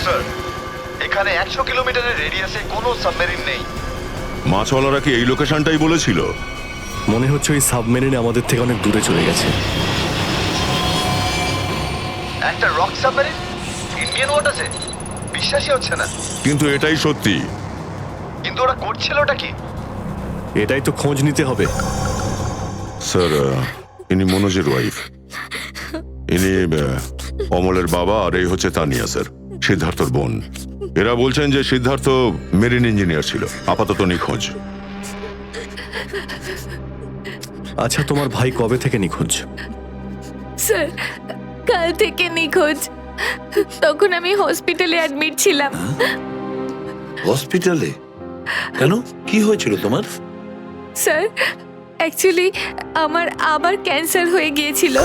Sir, এখানে 100 কিলোমিটারের রেডিয়াসে কোনো সাবমেরিন নেই। মাছওয়ালারা কি এই লোকেশনটাই বলেছিল? মনে হচ্ছে ওই সাবমেরিন আমাদের থেকে অনেক দূরে চলে গেছে। একটা রক সাবমেরিন ইন্ডিয়ান ওয়াটারে, বিশ্বাসই হচ্ছে না। কিন্তু এটাই সত্যি। কিন্তু ওরা করছিলটা কি? এটাই তো খোঁজ নিতে হবে। স্যার, ইনি মনোজের ওয়াইফ। ইনি অমলের বাবা, আর এই হচ্ছে তানিয়া স্যার, সিদ্ধার্থর বোন। এরা বলছেন যে সিদ্ধার্থ মেরিন ইঞ্জিনিয়ার ছিল, আপাতত নিখোঁজ। আচ্ছা, তোমার ভাই কবে থেকে নিখোঁজ? স্যার, কাল থেকে নিখোঁজ। তখন আমি হসপিটালে অ্যাডমিট ছিলাম। হসপিটালে? কেন, কি হয়েছিল তোমার? স্যার, অ্যাকচুয়ালি আমার আবার ক্যান্সার হয়ে গিয়েছিল।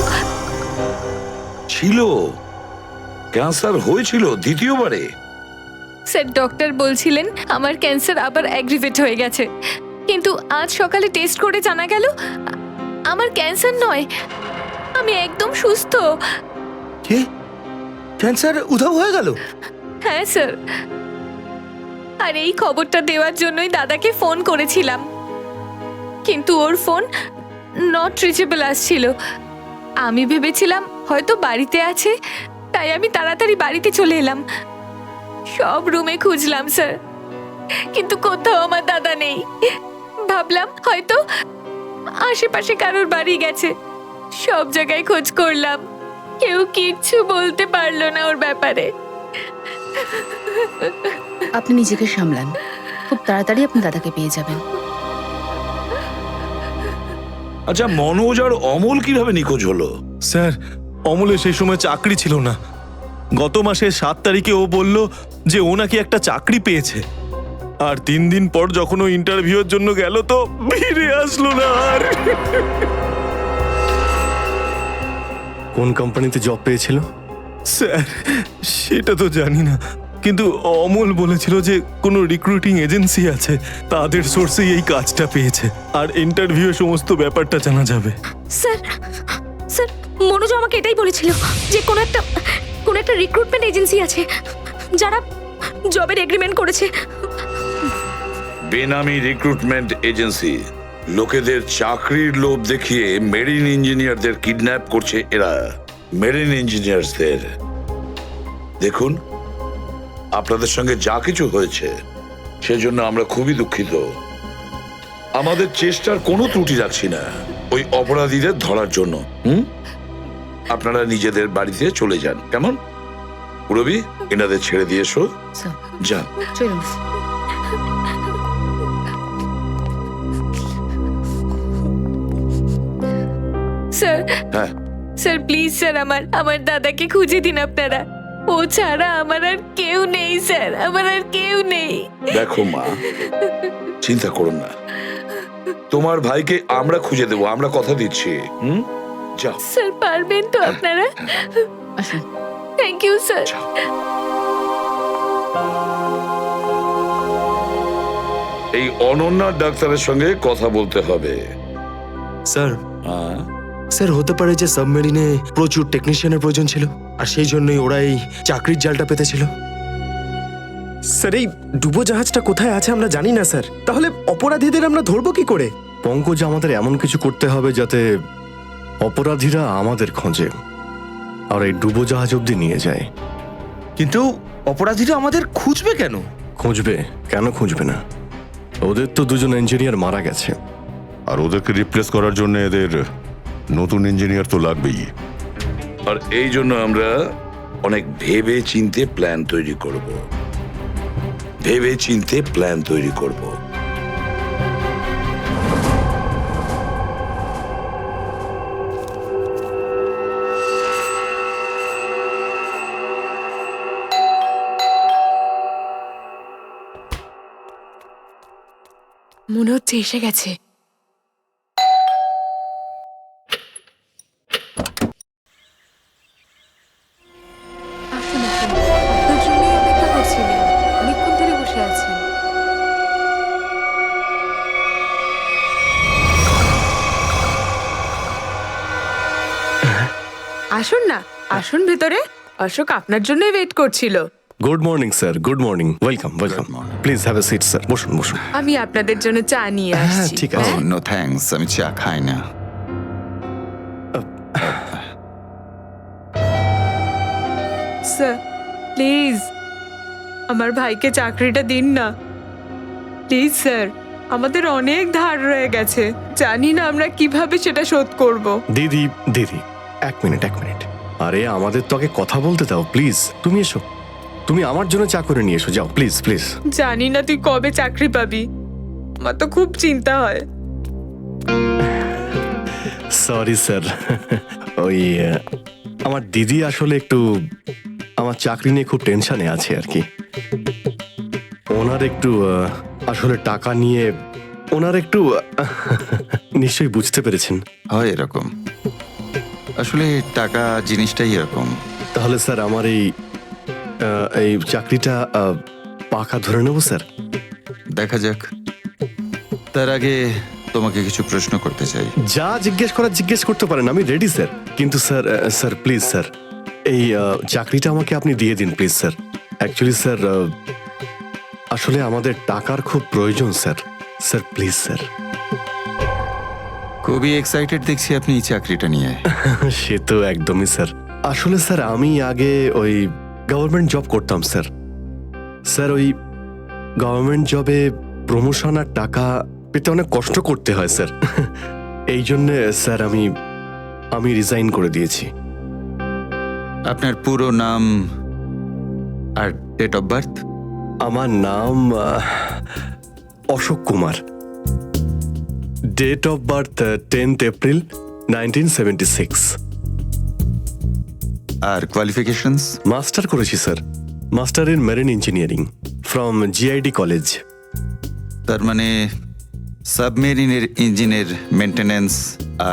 ছিল? ক্যান্সার হয়েছিল দ্বিতীয়বারে? স্যার, ডক্টর বলছিলেন আমার ক্যান্সার আবার অ্যাগ্রিভেট হয়ে গেছে, কিন্তু আজ সকালে টেস্ট করে জানা গেল আমার ক্যান্সার নয়, আমি একদম সুস্থ। কি? ক্যান্সার উধাও হয়ে গেল? হ্যাঁ স্যার, আর এই খবরটা দেওয়ার জন্যই দাদাকে ফোন করেছিলাম, কিন্তু ওর ফোন নট রিচেবল আসছিল। আমি ভেবেছিলাম হয়তো বাড়িতে আছে, তাই আমি তাড়াতাড়ি বাড়িতে চলে এলাম। সব রুমে খুঁজলাম স্যার, কিন্তু কোথাও আমার দাদা নেই। ভাবলাম হয়তো আশেপাশে কারোর বাড়ি গেছে। সব জায়গায় খোঁজ করলাম, কেউ কিচ্ছু বলতে পারলো না ওর ব্যাপারে। আপনি নিজেকে সামলান, খুব তাড়াতাড়ি আপনি দাদাকে পেয়ে যাবেন। আচ্ছা, মনোজ আর অমল কিভাবে নিখোঁজ হলো? স্যার, অমলের সেই সময় চাকরি ছিল না। গত মাসের 7 তারিখে ও বলল যে ও নাকি একটা চাকরি পেয়েছে, আর 3 দিন পর যখন ও ইন্টারভিউয়ের জন্য গেল তো ফিরে আসলো না আর। কোন কোম্পানিতে জব পেয়েছিল? স্যার, সেটা তো জানি না, কিন্তু অমল বলেছিল যে কোনো রিক্রুটিং এজেন্সি আছে, তাদের সোর্সেই এই কাজটা পেয়েছে, আর ইন্টারভিউ সমস্ত ব্যাপারটা জানা যাবে। স্যার, স্যার, মনোজ আমাকে এটাই বলেছিল যে কোনো একটা রিক্রুটমেন্ট এজেন্সি আছে যারা জবের এগ্রিমেন্ট করেছে। বেনামি রিক্রুটমেন্ট এজেন্সি, লোকেদের চাকরির লোভ দেখিয়ে মেরিন ইঞ্জিনিয়ারদের কিডন্যাপ করছে এরা। মেরিন ইঞ্জিনিয়ারদের দেখুন, আপনাদের সঙ্গে যা কিছু হয়েছে সেজন্য আমরা খুবই দুঃখিত। আমাদের চেষ্টার কোনো ত্রুটি রাখছি না ওই অপরাধীদের ধরার জন্য। আপনারা নিজেদের বাড়িতে চলে যান, কেমন? রবি, এনাদের ছেড়ে দিয়ে এসো। স্যার, যান। চলুন। স্যার, হ্যাঁ, স্যার প্লিজ স্যার, আমার দাদাকে খুঁজে দিন আপনারা। ও ছাড়া আমার আর কেউ নেই স্যার, আমার আর কেউ নেই। দেখো মা, চিন্তা করুন না, তোমার ভাইকে আমরা খুঁজে দেবো, আমরা কথা দিচ্ছি। যাও। স্যার, পারবেন তো আপনারা? আসুন। Thank you sir. এই অনন্যা ডাক্তারের সঙ্গে কথা বলতে হবে। স্যার, হ্যাঁ, স্যার হতে পারে যে সাবমেরিনে প্রচুর টেকনিশিয়ানের প্রয়োজন ছিল, আর সেই জন্যই ওরা এই চাকরির জালটা পেতেছিল। স্যার, এই ডুবোজাহাজটা কোথায় আছে আমরা জানি না স্যার, তাহলে অপরাধীদের আমরা ধরবো কি করে? পঙ্কজ, আমাদের এমন কিছু করতে হবে যাতে অপরাধীরা আমাদের খোঁজে আর এই ডুবোজাহাজ অব্দি নিয়ে যায়। কিন্তু অপরাধীরা আমাদের খুঁজবে কেন? খুঁজবে, কেন খুঁজবে না? ওদের তো 2জন ইঞ্জিনিয়ার মারা গেছে, আর ওদেরকে রিপ্লেস করার জন্য এদের নতুন ইঞ্জিনিয়ার তো লাগবেই। আর এই জন্য আমরা অনেক ভেবে চিন্তে প্ল্যান তৈরি করব। ভেবে চিন্তে প্ল্যান তৈরি করব। মনে হচ্ছে এসে গেছে। আসুন না, আসুন ভেতরে। অশোক আপনার জন্যই ওয়েট করছিল। Good morning sir, good morning, welcome welcome. Please have a seat sir, বসুন বসুন। আমি আপনাদের জন্য চা নিয়ে হ্যাঁ আসছি। ঠিক আছে। নো থ্যাঙ্কস, আমি চা খাই না। স্যার প্লিজ আমার ভাইকে চাকরিটা দিন না, প্লিজ স্যার। আমাদের অনেক ধার রয়ে গেছে, জানি না আমরা কিভাবে সেটা শোধ করব। দিদি দিদি, এক মিনিট এক মিনিট। আরে আমাদের তো আগে কথা বলতে দাও প্লিজ। তুমি এসো, তুমি আমার জন্য চা করে নিয়ে এসো, যাও প্লিজ প্লিজ। জানি না তুই কবে চাকরি পাবি, আমার তো খুব চিন্তা হয়। সরি স্যার, ওই আমার দিদি আসলে একটু আমার চাকরি নিয়ে খুব টেনশনে আছে আর কি। ওনার একটু আসলে টাকা নিয়ে ওনার একটু নিশ্চয়ই বুঝতে পেরেছেন। হয় এরকম, আসলে টাকা জিনিসটাই এরকম। তাহলে স্যার আমার এই চাকরিটা পাকা ধরে নেবো স্যার? দেখা যাক, তার আগে তোমাকে কিছু প্রশ্ন করতে চাই। যা জিজ্ঞেস করার জিজ্ঞেস করতে পারেন, আমি রেডি স্যার। কিন্তু স্যার স্যার প্লিজ স্যার, এই চাকরিটা আমাকে আপনি দিয়ে দিন প্লিজ স্যার। অ্যাকচুয়ালি স্যার আসলে আমাদের টাকার খুব প্রয়োজন স্যার। Sir please sir. খুবই এক্সাইটেড দেখছি আপনি এই চাকরিটা নিয়ে। সে তো একদমই স্যার। আসলে স্যার আমি আগে ওই গভর্নমেন্ট জব করতাম স্যার। স্যার ওই গভর্নমেন্ট জবে প্রমোশন আর টাকা পেতে অনেক কষ্ট করতে হয় স্যার। এই জন্যে স্যার আমি রিজাইন করে দিয়েছি। আপনার পুরো নাম আর ডেট অফ বার্থ? আমার নাম Ashok Kumar. Date of birth 10th April 1976। আর কোয়ালিফিকেশনস? মাস্টার করেছি sir, master in marine engineering from GID college. তার মানে সাবমেরিনের ইঞ্জিনের মেনটেন্যান্স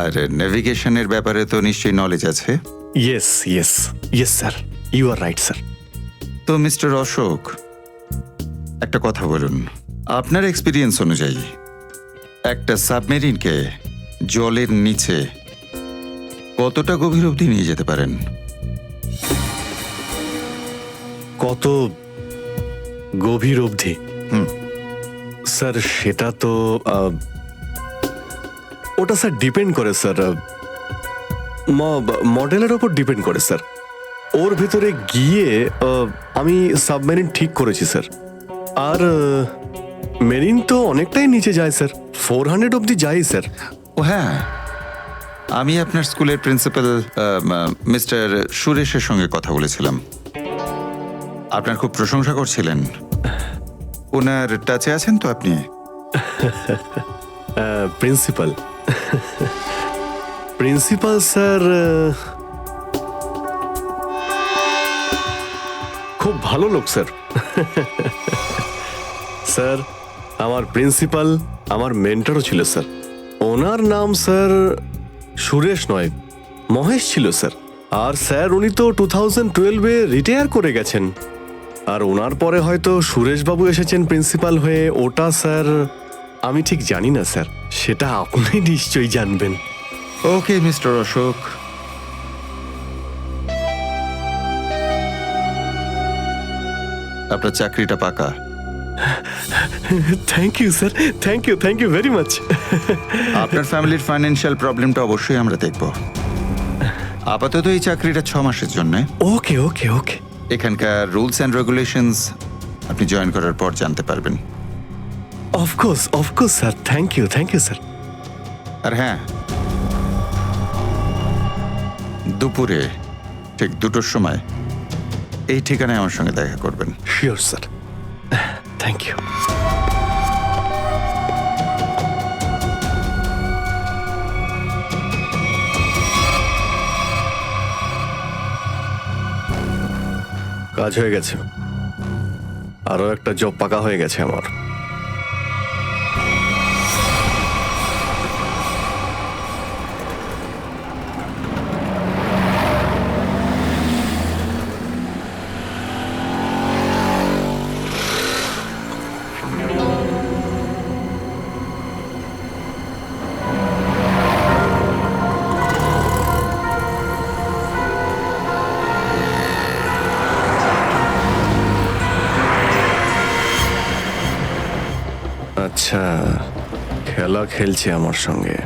আর নেভিগেশনের ব্যাপারে তো নিশ্চয়ই নলেজ আছে। Yes yes yes sir, you are right sir. তো মিস্টার অশোক, একটা কথা বলুন, আপনার এক্সপিরিয়েন্স অনুযায়ী একটা সাবমেরিনকে জলের নিচে কতটা গভীর অবধি নিয়ে যেতে পারেন? কত গভীর অবধি? স্যার সেটা তো ওটা স্যার ডিপেন্ড করে স্যার, মডেলের ওপর ডিপেন্ড করে স্যার। ওর ভিতরে গিয়ে আমি সাবমেরিন ঠিক করেছি স্যার। আর মেরিন তো অনেকটাই নিচে যায় স্যার, 400 অবধি যাই স্যার। ও হ্যাঁ, আমি আপনার স্কুলের প্রিন্সিপাল মিস্টার সুরেশের সঙ্গে কথা বলেছিলাম, আপনার খুব প্রশংসা করছিলেন। ওনার টাচে আছেন তো আপনি? প্রিন্সিপাল প্রিন্সিপাল স্যার খুব ভালো লোক স্যার। স্যার আমার প্রিন্সিপাল আমার মেন্টরও ছিল স্যার। ওনার নাম স্যার সুরেশ নয়, মহেশ ছিল স্যার। আর স্যার উনি তো 2012-এ রিটায়ার করে গেছেন। আর ওনার পরে হয়তো সুরেশবাবু এসেছেন প্রিন্সিপাল হয়ে, ওটা স্যার আমি ঠিক জানি না স্যার, সেটা আপনি নিশ্চয়ই জানবেন। ওকে মিস্টার অশোক, আপনার চাকরিটা পাকা। Thank you sir, thank you very much. আপনার ফ্যামিলির ফাইন্যান্সিয়াল প্রবলেমটা অবশ্যই আমরা দেখব। আপাতত এই চাকরিটা 6 মাসের জন্য। ওকে ওকে ওকে। এখানকার রুলস অ্যান্ড রেগুলেশনস আপনি জয়েন করার পর জানতে পারবেন। Of course sir, thank you sir. আর হ্যাঁ, দুপুরে ঠিক 2টোর সময় এই ঠিকানায় আমার সঙ্গে দেখা করবেন। Sure sir, thank you. কাজ হয়ে গেছে, আরো একটা জব পাকা হয়ে গেছে আমার। আচ্ছা, খেলা খেলছে আমার সঙ্গে।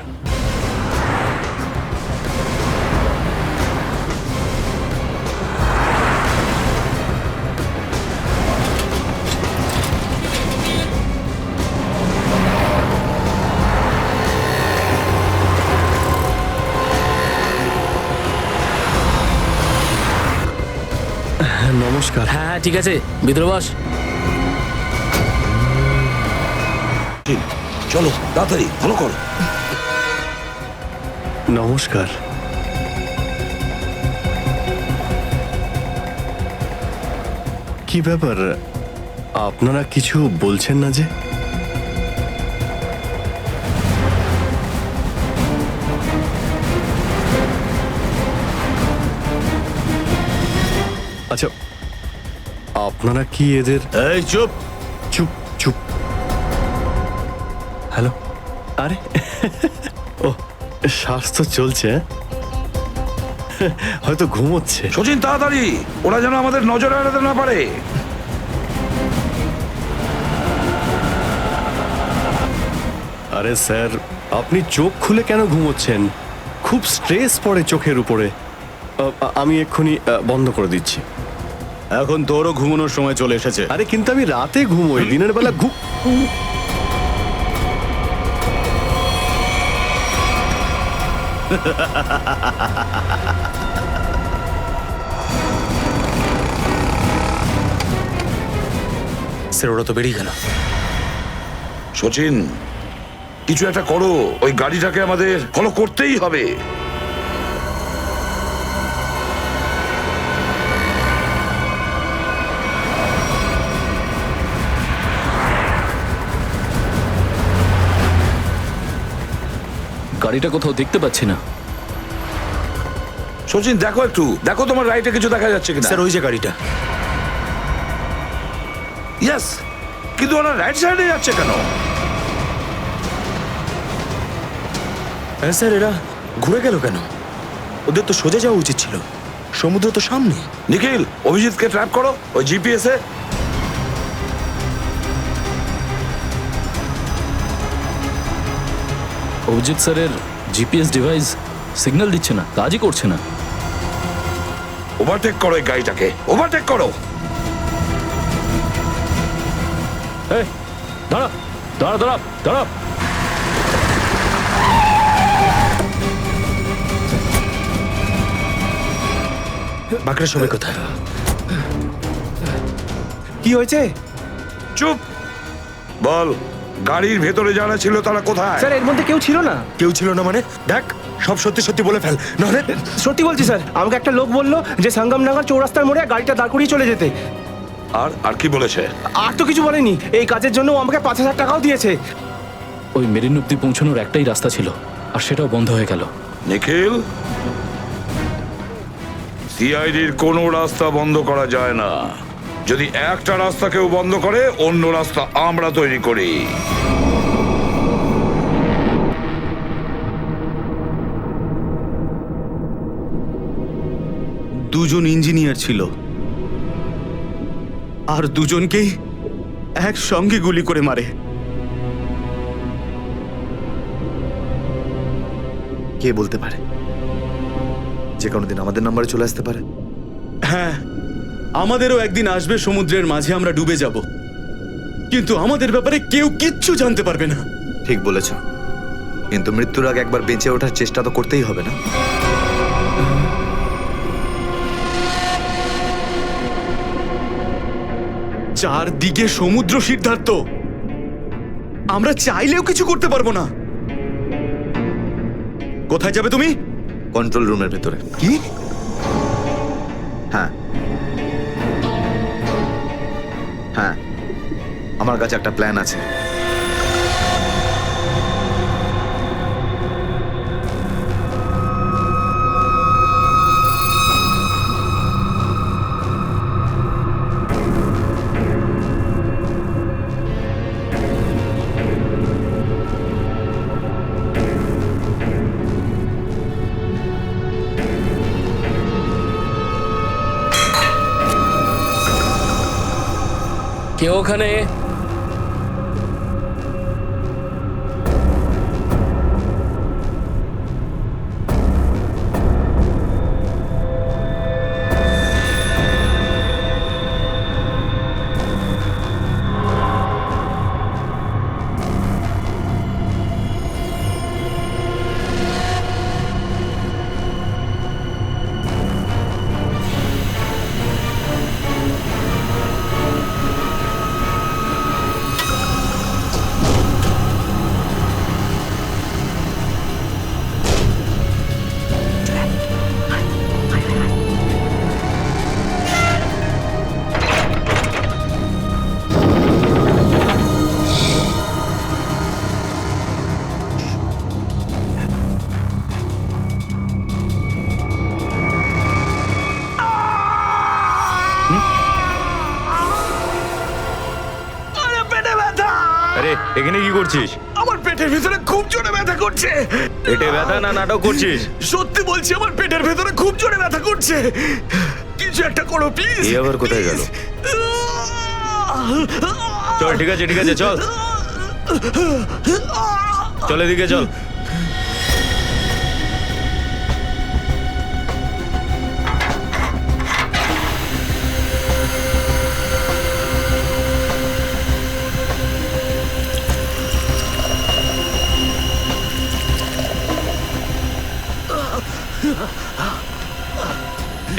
নমস্কার। হ্যাঁ ঠিক আছে, ভিতরে বস। চলো তাড়াতাড়ি, ভালো করো। নমস্কার। কি ব্যাপার, আপনারা কিছু বলছেন না যে? আচ্ছা, আপনারা কি এদের... এই চুপ। চুপ চুপ। হ্যালো, আরে ও, স্বাস্থ্য চলছে, হয়তো ঘুমোচ্ছে। সচিন তাড়াতাড়ি, ওরা যেন আমাদের নজর এড়াতে না পারে। আরে স্যার, আপনি চোখ খুলে কেন ঘুমোচ্ছেন? খুব স্ট্রেস পড়ে চোখের উপরে। আমি এক্ষুনি বন্ধ করে দিচ্ছি। এখন তোরও ঘুমানোর সময় চলে এসেছে। আরে কিন্তু আমি রাতে ঘুমোই, দিনের বেলা স্যার ওরা তো বেরিয়ে গেল। সচিন, কিছু একটা করো, ওই গাড়িটাকে আমাদের ফলো করতেই হবে। গাড়িটা কোথাও দেখতে পাচ্ছি না। সচিন দেখো একটু, দেখো তোমার রাইটে কিছু দেখা যাচ্ছে কিনা। স্যার ওই যে গাড়িটা। ইয়েস, কিন্তু ওরা রাইট সাইডে যাচ্ছে কেন? হ্যাঁ স্যার, এরা ঘুরে গেল কেন? ওদের তো সোজা যাওয়া উচিত ছিল, সমুদ্র তো সামনে। নিখিল, অভিজিৎকে ট্র্যাপ করো ওই জিপিএস এ। অভিজিৎ স্যারের জিপিএস ডিভাইস সিগন্যাল দিচ্ছে না, কাজই করছে না। ওভারটেক করো এই গাড়িটাকে, ওভারটেক করো। এই দাঁড়া দাঁড়া দাঁড়া দাঁড়া। বাঁকড়া সবাই কোথায়? কি হয়েছে? চুপ, বল গাড়ির ভেতরে যারা ছিল তারা কোথায়? স্যার এর মধ্যে কেউ ছিল না। কেউ ছিল না মানে? দেখ, সব সত্যি সত্যি বলে ফেল, নাহলে... সত্যি বলছি স্যার, আমাকে একটা লোক বললো যে সঙ্গমনগর চৌরাস্তার মোড়ে গাড়িটা দাঁড় করিয়ে চলে যেতে। আর আর কি বলেছে? আর তো কিছু বলেনি। এই কাজের জন্য ও আমাকে 5,000 টাকাও দিয়েছে। ওই মেরিন অব্দি পৌঁছানোর একটাই রাস্তা ছিল, আর সেটাও বন্ধ হয়ে গেল। নিখিল, সিআইডির কোনো রাস্তা বন্ধ করা যায় না। যদি একটা রাস্তা কেউ বন্ধ করে, অন্য রাস্তা আমরা তৈরি করি। দুজন ইঞ্জিনিয়ার ছিল, আর দুজনকেই একসঙ্গে গুলি করে মারে। কে বলতে পারে? যে কোনো দিন আমাদের নাম্বারে চলে আসতে পারে। হ্যাঁ, আমাদেরও একদিন আসবে, সমুদ্রের মাঝে আমরা ডুবে যাব, কিন্তু আমাদের ব্যাপারে কেউ কিচ্ছু জানতে পারবে না। ঠিক বলেছ, কিন্তু মৃত্যুর আগে একবার বেঁচে ওঠার চেষ্টা তো করতেই হবে না? চারদিকে সমুদ্র, সিদ্ধার্থ, আমরা চাইলেও কিছু করতে পারবো না। কোথায় যাবে তুমি? কন্ট্রোল রুমের ভেতরে। কি? হ্যাঁ হ্যাঁ, আমার কাছে একটা প্ল্যান আছে। কেউ ওখানে? আরে এখানে কি করছিস? আমার পেটের ভিতরে খুব জোরে ব্যথা করছে। পেটে ব্যথা না নাটক করছিস? সত্যি বলছি, আমার পেটের ভেতরে খুব জোরে ব্যথা করছে। কিছু একটা করো প্লিজ। এ আবার কোথায় গেল? চল ঠিক আছে চল চল এদিকে চল।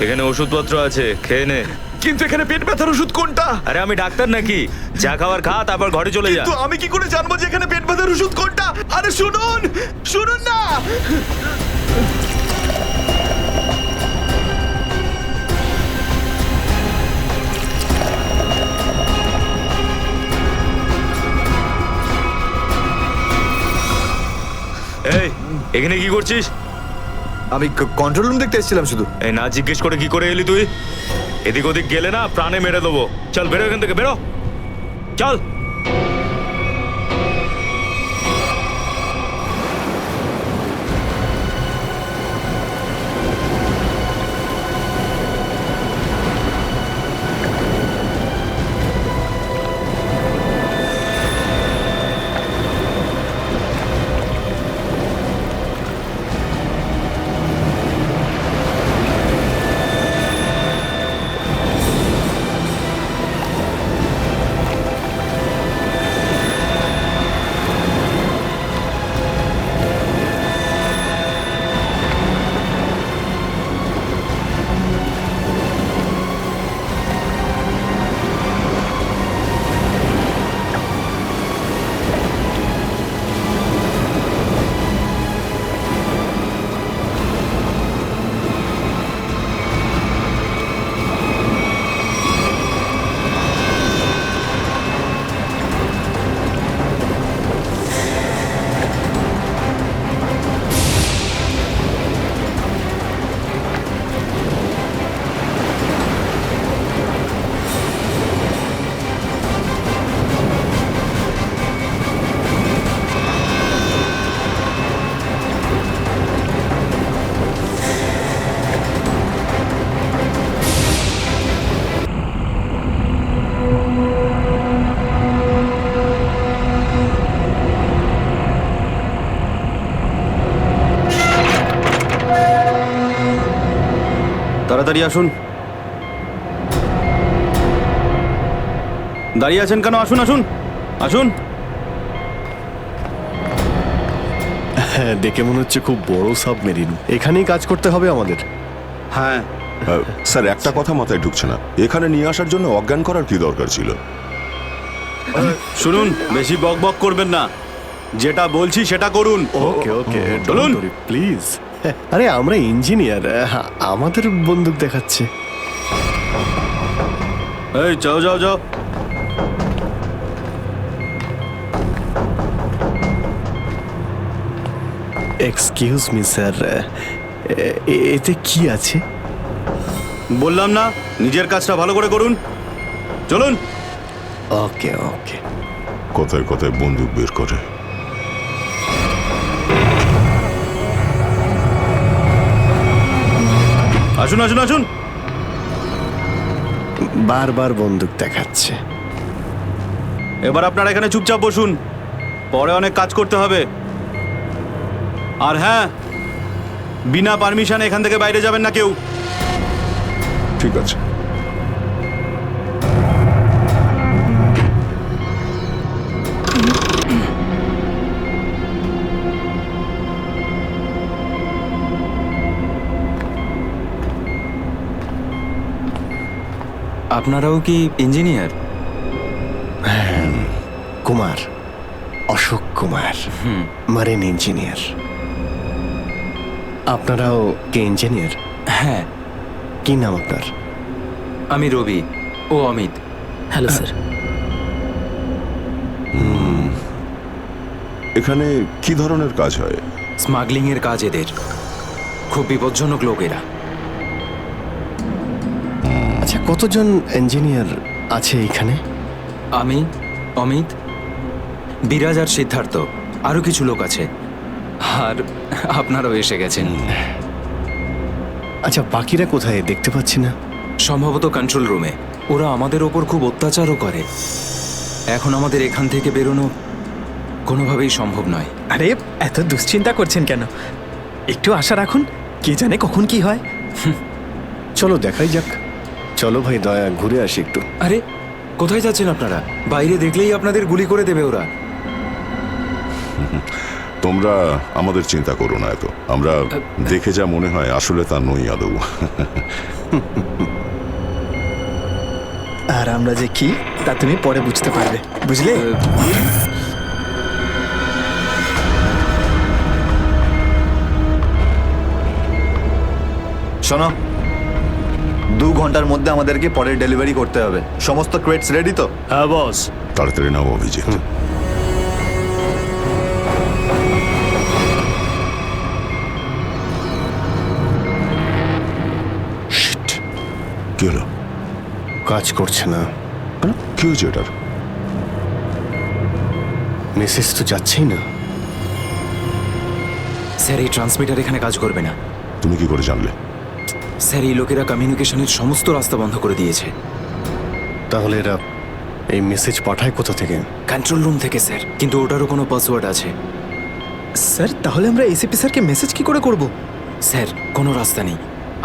এখানে ওষুধপত্র আছে, খেয়ে নে। কিন্তু এখানে পেট ব্যথার ওষুধ কোনটা? আরে আমি ডাক্তার নাকি? যা খাবার খা, তারপর ঘরে চলে যা। কিন্তু আমি কি করে জানবো যে এখানে পেট ব্যথার ওষুধ কোনটা? আরে শুনুন, শুনুন না। এই এখানে কি করছিস? আমি কন্ট্রোল রুম দেখতে এসেছিলাম শুধু। এই না জিজ্ঞেস করে কি করে এলি তুই? এদিক ওদিক গেলে না প্রাণে মেরে দেবো। চল বেরো এখান থেকে, বেরো চল। তাড়াতাড়ি আসুন। দাঁড়িয়ে আছেন কেন? আসুন আসুন আসুন। হ্যাঁ, দেখে মনে হচ্ছে খুব বড় সাবমেরিন। এখানেই কাজ করতে হবে আমাদের। হ্যাঁ স্যার, একটা কথা মাথায় ঢুকছে না, এখানে নিয়ে আসার জন্য অজ্ঞান করার কি দরকার ছিল? শুনুন, বেশি বক বক করবেন না, যেটা বলছি সেটা করুন। ওকে ওকে, চলুন প্লিজ। আরে আমরা ইঞ্জিনিয়ার, আমাদের বন্দুক দেখাচ্ছে। এই যাও যাও যাও। এক্সকিউজ মি স্যার, এতে কি আছে? বললাম না, নিজের কাজটা ভালো করে করুন। চলুন। ওকে ওকে। কথায় কথায় বন্দুক বের করে। আসুন আসুন আসুন। বারবার বন্দুক দেখাচ্ছে। এবার আপনারা এখানে চুপচাপ বসুন, পরে অনেক কাজ করতে হবে। আর হ্যাঁ, বিনা পারমিশনে এখান থেকে বাইরে যাবেন না কেউ। ঠিক আছে। আপনারাও কি engineer? Kumar, Ashok Kumar, marine engineer. আপনারাও কি ইঞ্জিনিয়ার? হ্যাঁ। কি নাম আপনার? আমি রবি, ও অমিত। Hello sir. এখানে কি ধরনের কাজ হয়? স্মাগলিং এর কাজ এদের। খুব বিপজ্জনক লোক এরা। আচ্ছা, কতজন ইঞ্জিনিয়ার আছে এখানে? আমি, অমিত, বিরাজ আর সিদ্ধার্থ, আরো কিছু লোক আছে, আর আপনারাও এসে গেছেন। আচ্ছা, বাকিরা কোথায় দেখতে পাচ্ছি না। সম্ভবত কন্ট্রোল রুমে। ওরা আমাদের ওপর খুব অত্যাচারও করে। এখন আমাদের এখান থেকে বেরোনো কোনোভাবেই সম্ভব নয়। আরে এত দুশ্চিন্তা করছেন কেন? একটু আশা রাখুন, কে জানে কখন কি হয়। চলো দেখাই যাক। চলো ভাই দয়া, ঘুরে আসি একটু। আরে কোথায় যাচ্ছেন আপনারা? বাইরে দেখলেই আপনাদের গুলি করে দেবে ওরা। তোমরা আমাদের চিন্তা করো না এত। আমরা দেখে যা মনে হয় আসলে তা নই আদৌ। আর আমরা যে কি তা তুমি পরে বুঝতে পারবে, বুঝলে? শোনো, 2 ঘন্টার মধ্যে আমাদেরকে পরের ডেলিভারি করতে হবে। সমস্ত ক্রেটস রেডি তো? হ্যাঁ বস। তাড়াতাড়ি নাও অভিজিৎ। Shit! কি হলো? কাজ করছে না। কি হয়েছে এটার? মেসেজ তো যাচ্ছেই না। স্যার, এই ট্রান্সমিটার এখানে কাজ করবে না। তুমি কি করে জানলে? স্যার, এই লোকেরা কমিউনিকেশনের সমস্ত রাস্তা বন্ধ করে দিয়েছে। তাহলে এরা এই মেসেজ পাঠায় কোথা থেকে? কন্ট্রোল রুম থেকে স্যার, কিন্তু ওটারও কোনো পাসওয়ার্ড আছে। স্যার, তাহলে আমরা এসিপি স্যারকে মেসেজ কি করে করব? স্যার, কোনো রাস্তা নেই।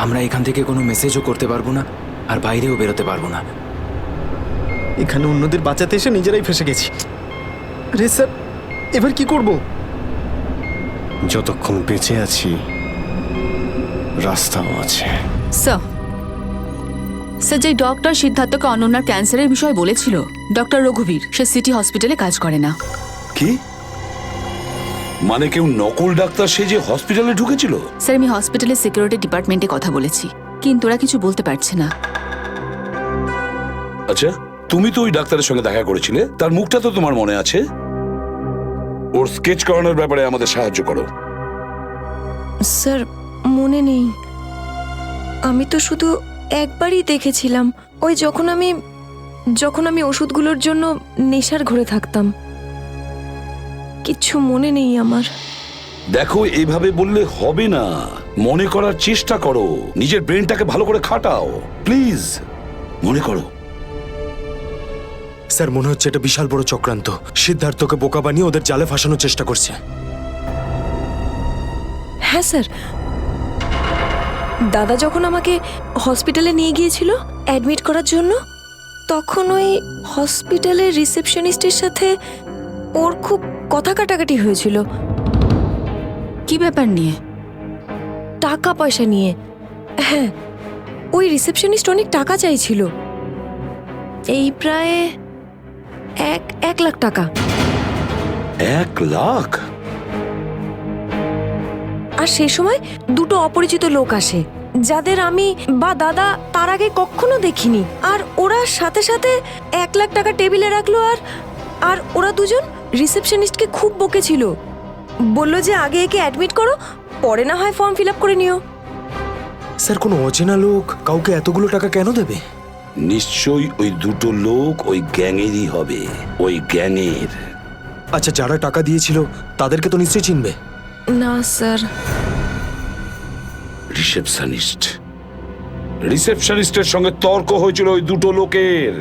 আমরা এখান থেকে কোনো মেসেজও করতে পারবো না, আর বাইরেও বেরোতে পারবো না। এখানে অন্যদের বাঁচাতে এসে নিজেরাই ফেসে গেছি। আরে স্যার, এবার কি করব? যতক্ষণ বেঁচে আছি রাস্তাও আছে। স্যার, স্যার, যে ডক্টর সিদ্ধার্থকে অনন্যার ক্যান্সারের বিষয়ে বলেছিল, ডক্টর রঘুবীর, সে সিটি হসপিটালে কাজ করে না। কি মানে কেউ নকল ডাক্তার সেজে হসপিটালে ঢুকেছিল? স্যার, আমি হসপিটালের সিকিউরিটি ডিপার্টমেন্টে কথা বলেছি, কিন্তু ওরা কিছু বলতে পারছে না। আচ্ছা, তুমি তো ওই ডাক্তারের সঙ্গে দেখা করেছিলে, তার মুখটা তো তোমার মনে আছে। ওর স্কেচ করানোর ব্যাপারে আমাদের সাহায্য করো। স্যার, মনে নেই। আমি তো শুধু একবারই দেখেছিলাম, ওই যখন আমি ওষুধগুলোর জন্য নেশার ঘরে থাকতাম। কিচ্ছু মনে নেই আমার। দেখো, এইভাবে বললে হবে না। মনে করার চেষ্টা করো, নিজের ব্রেনটাকে ভালো করে খাটাও প্লিজ। মনে করো। স্যার, মনে হচ্ছে এটা বিশাল বড় চক্রান্ত। সিদ্ধার্থকে বোকা বানিয়ে ওদের জালে ফাঁসানোর চেষ্টা করছে। হ্যাঁ স্যার, দাদা যখন আমাকে হসপিটালে নিয়ে গিয়েছিল অ্যাডমিট করার জন্য, তখন ওই হসপিটালের রিসেপশনিস্টের সাথে ওর খুব কথা কাটাকাটি হয়েছিল। কি ব্যাপার নিয়ে? টাকা পয়সা নিয়ে। হ্যাঁ, ওই রিসেপশনিস্ট অনেক টাকা চাইছিল, এই প্রায় 1 লাখ টাকা। 1 লাখ? আর সেই সময় 2টো অপরিচিত লোক আসে, যাদের আমি বা দাদা তার আগে কখনো দেখিনি। আর ওরা সাথে সাথে 1 লাখ টাকা টেবিলে রাখলো। আর ওরা দুজন রিসেপশনিস্টকে খুব বকেছিল, বলল যে আগে একে অ্যাডমিট করো, পরে না হয় ফর্ম ফিল আপ করে নিও। স্যার, কোনো অচেনা লোক কাউকে এতগুলো টাকা কেন দেবে? নিশ্চয়ই ওই 2টো লোক ওই গ্যাংয়েরই হবে, ওই গ্যাংয়ের। আচ্ছা, যারা টাকা দিয়েছিল তাদেরকে তো নিশ্চয়ই চিনবে। না স্যার। রিসেপশনিস্টের সঙ্গে তর্ক হয়েছিল ওই 2টো লোকের।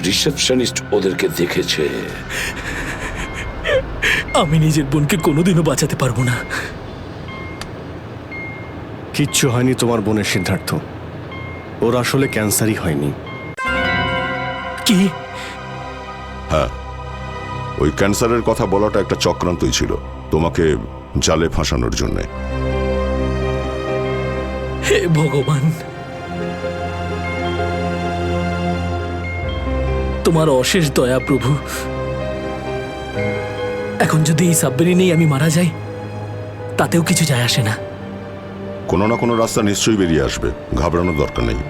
রিসেপশনিস্ট ওদেরকে দেখেছে। আমি নিজের বোনকে কোনোদিনও বাঁচাতে পারবো না। কিচ্ছু হয়নি তোমার বোনের, সিদ্ধার্থ। ওর আসলে ক্যান্সারই হয়নি। কি? হ্যাঁ, ওই ক্যান্সারের কথা বলাটা একটা চক্রান্তই ছিল, তোমাকে জালে ফাঁসানোর জন্য। হে ভগবান, তোমার অশেষ দয়া প্রভু। এখন যদি এই সাবমেরিনেই আমি মারা যাই, তাতেও কিছু যায় আসে না। কোনো না কোনো রাস্তা নিশ্চয়ই বেরিয়ে আসবে, ঘাবড়ানোর দরকার নেই।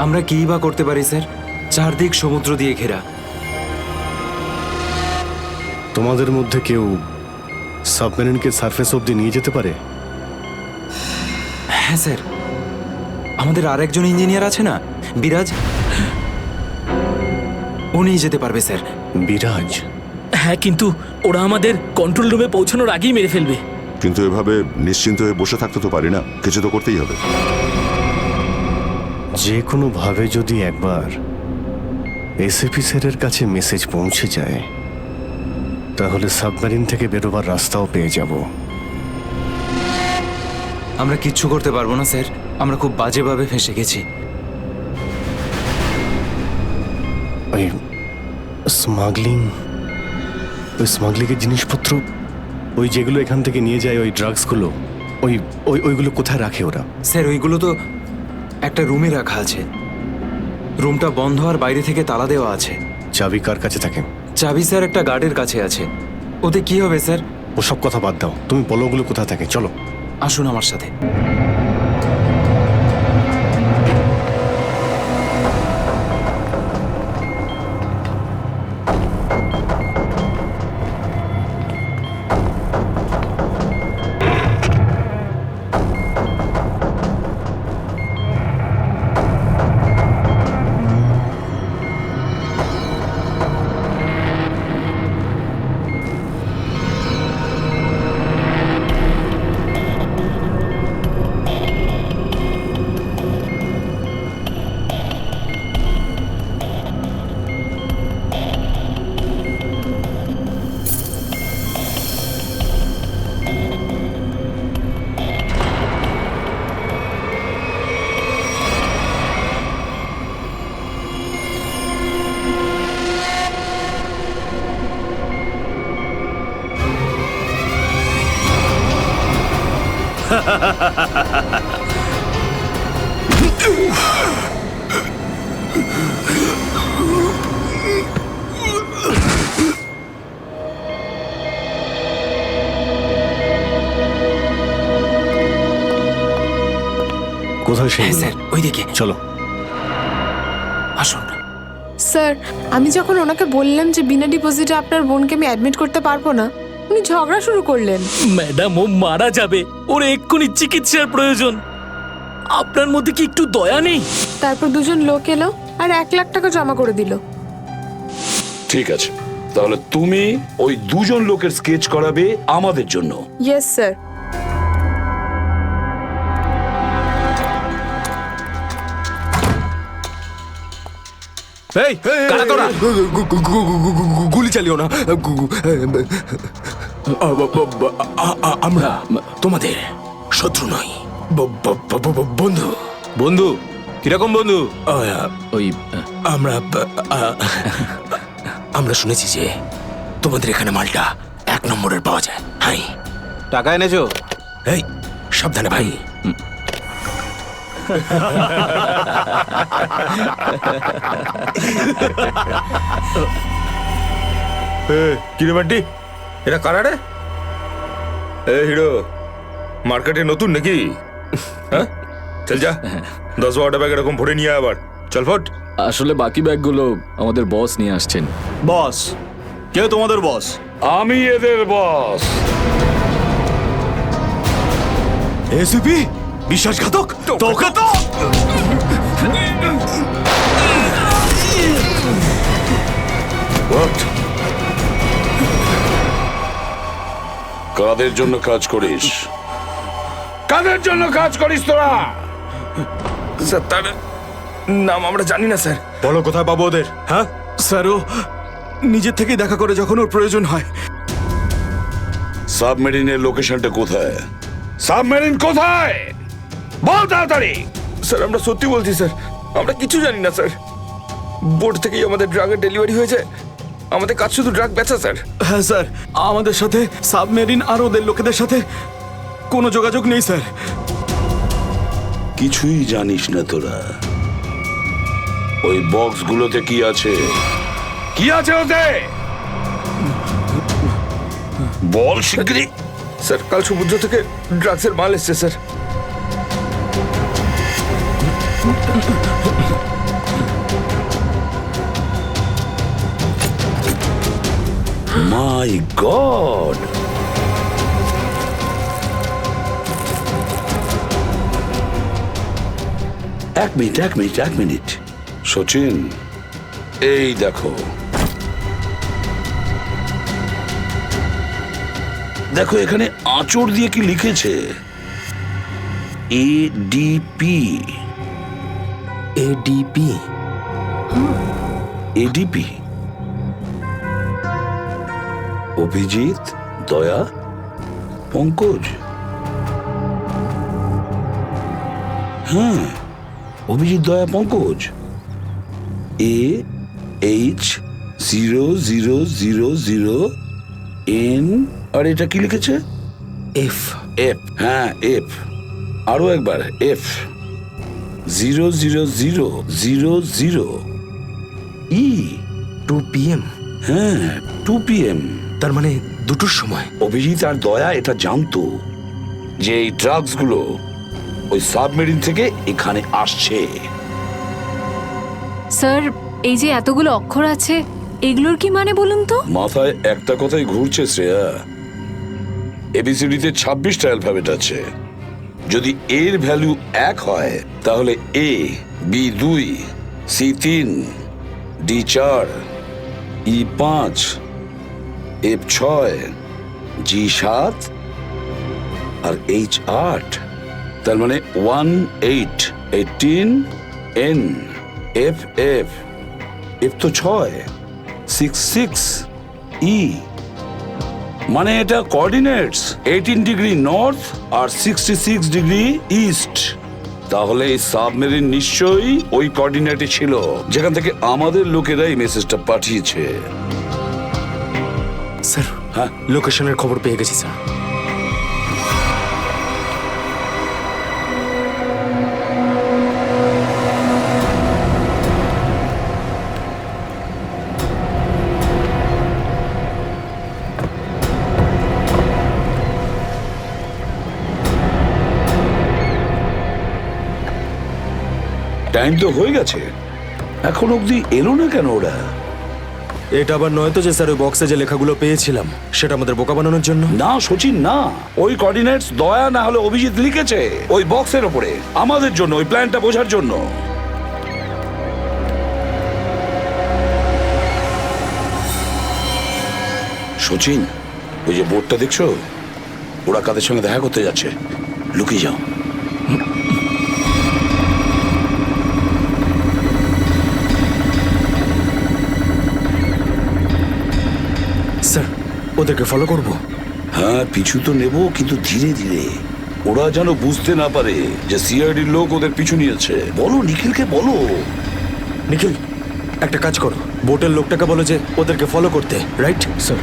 আমরা কি বা করতে পারি স্যার? চারদিক সমুদ্র দিয়ে ঘেরা। তোমাদের মধ্যে কেউ সাবমেরিনকে সারফেস অব্দি নিয়ে যেতে পারে? হ্যাঁ স্যার, আমাদের আরেকজন ইঞ্জিনিয়ার আছে না, বিরাজ, উনি যেতে পারবে স্যার। বিরাজ? হ্যাঁ, কিন্তু ওরা আমাদের কন্ট্রোল রুমে পৌঁছানোর আগেই মেরে ফেলবে। কিন্তু এভাবে নিশ্চিন্ত হয়ে বসে থাকতে তো পারি না, কিছু তো করতেই হবে। যে কোনোভাবে যদি একবার এসএপি স্যারের কাছে মেসেজ পৌঁছে যায় তাহলে সাবমেরিন থেকে বেরোবার রাস্তাও পেয়ে যাব। আমরা কিচ্ছু করতে পারবো না স্যার, আমরা খুব বাজেভাবে ফেঁসে গেছি। ওই স্মাগলিংয়ের জিনিসপত্র, ওই যেগুলো এখান থেকে নিয়ে যায়, ওই ড্রাগসগুলো, ওইগুলো কোথায় রাখে ওরা? স্যার ওইগুলো তো একটা রুমে রাখা আছে। রুমটা বন্ধ আর বাইরে থেকে তালা দেওয়া আছে। চাবি কার কাছে থাকে? চাবি স্যার একটা গার্ডের কাছে আছে। ওতে কি হবে স্যার? ওসব কথা বাদ দাও, তুমি বলো ওগুলো কোথায় থাকে। চলো আসুন আমার সাথে। কোথায় সেই? হ্যাঁ স্যার, ওইদিকে চলো। আসুন। স্যার, আমি যখন ওনাকে বললাম যে বিনা ডিপোজিটে আপনার বোনকে আমি অ্যাডমিট করতে পারবো না, উনি ঝগড়া শুরু করলেন। ম্যাডাম, ও মারা যাবে, ওর এক্ষুনি চিকিৎসার প্রয়োজন। আপনার মধ্যে কি একটু দয়া নেই? তারপর দুজন লোক এলো আর 1 লাখ টাকা জমা করে দিল। ঠিক আছে, তাহলে তুমি ওই দুজন লোকের স্কেচ করাবে আমাদের জন্য। Yes sir. গুলি চালিও না। আমরা তোমাদের শত্রু নই, বন্ধু। বন্ধু? কিরকম বন্ধু? ওই আমরা শুনেছি যে তোমাদের এখানে মালটা 1 নম্বরের পাওয়া যায়। হাই, টাকা এনেছো? এই সাবধানে ভাই। কিরে বান্টি, এটা কারা রে? এ হিরো, মার্কেটে নতুন নাকি? হ্যাঁ, চল যা 10-12টা ব্যাগ এরকম ভরে নিয়ে আবার চল ফট। আসলে বাকি ব্যাগগুলো আমাদের বস নিয়ে আসছেন। বস? কে তোমাদের বস? আমি এদের বস। এসিপি বিশ্বাসঘাতক, তোকে তো What? কাদের জন্য কাজ করিস? কাদের জন্য কাজ করিস তোরা? স্যার, তার নাম আমরা জানি না স্যার। বলো কোথায় পাবো ওদের? হ্যাঁ স্যার, ও নিজের থেকেই দেখা করে যখন ওর প্রয়োজন হয়। সাবমেরিনের লোকেশনটা কোথায়? সাবমেরিন কোথায়? বল তাড়াতাড়ি। স্যার, আমরা সত্যি বলছি স্যার, আমরা কিছু জানি না স্যার। বোর্ড থেকেই আমাদের ড্রাগের ডেলিভারি হয়েছে, আমাদের কাজ শুধু ড্রাগ বেচা স্যার। হ্যাঁ স্যার, আমাদের সাথে সাবমেরিন আর ওদের লোকেদের সাথে কোনো যোগাযোগ নেই স্যার। কিছুই জানিস না তোরা? ওই বক্সগুলোতে কি আছে? কি আছে ওতে? বল শিগগিরই। স্যার, কাল সমুদ্র থেকে ড্রাগসের মাল এসছে স্যার। মাই গড! এক মিনিট সচিন, এই দেখো দেখো এখানে আঁচড় দিয়ে কি লিখেছে, এডিপি। এডিপি? এডিপি, অভিজিৎ, দয়া, পঙ্কজ। হ্যাঁ, অভিজিৎ, দয়া, পঙ্কজ। AH0000N, আর এটা কি লিখেছে? এফ। এফ, হ্যাঁ এফ। আরো একবার এফ। 00000E। 2 PM? হ্যাঁ, 2 PM। তার মানে 2টোর সময়। অভিজিৎ আর দয়া এটা জানতো যে এই ড্রাগস গুলো ওই সাবমেরিন থেকে এখানে আসছে। স্যার, এই যে এতগুলো অক্ষর আছে, এগুলোর কি মানে বলুন তো? মাথায় একটা কথাই ঘুরছে শ্রেয়া। এবিসিডিতে 26টা অ্যালফাবেট আছে। যদি এর ভ্যালু 1 হয় তাহলে এ, বি 2, সি 3, ডি 4, ই 5, এফ 6, জি 7 আর এইচ 8। তার মানে 1, 8, 18, এন, এফ এফ, এফ তো 6, 6, 6, ই। মানে এটা কোঅর্ডিনেটস 18 ডিগ্রি নর্থ আর 66 ডিগ্রি ইস্ট। তাহলে এই সাবমেরিন নিশ্চয়ই ওই কোঅর্ডিনেটে ছিল যেখান থেকে আমাদের লোকেরা এই মেসেজটা পাঠিয়েছে। স্যার, হ্যাঁ, লোকেশনের খবর পেয়ে গেছি স্যার। টাইম তো হয়ে গেছে, এখন অবধি এলো না কেন ওরা? এটা আবার নয় তো যে স্যার ওই বক্সে যে লেখাগুলো পেয়েছিলাম সেটা আমাদের বোকা বানানোর জন্য? না সচিন, না। ওই কোঅর্ডিনেটস দয়া না হলে অভিজিৎ লিখেছে ওই বক্সের ওপরে আমাদের জন্য, ওই প্ল্যানটা বোঝার জন্য। সচিন, ওই যে বোর্ডটা দেখছো, ওরা কাদের সঙ্গে দেখা করতে যাচ্ছে। লুকিয়ে যাও। স্যার, ওদেরকে ফলো করব? হ্যাঁ, পিছু তো নেব, কিন্তু ধীরে ধীরে। ওরা যেন বুঝতে না পারে যে সিআইডির লোক ওদের পিছু নিয়েছে। বলো নিখিলকে, বলো। নিখিল, একটা কাজ করো, বোটের লোকটাকে বলো যে ওদেরকে ফলো করতে। রাইট স্যার,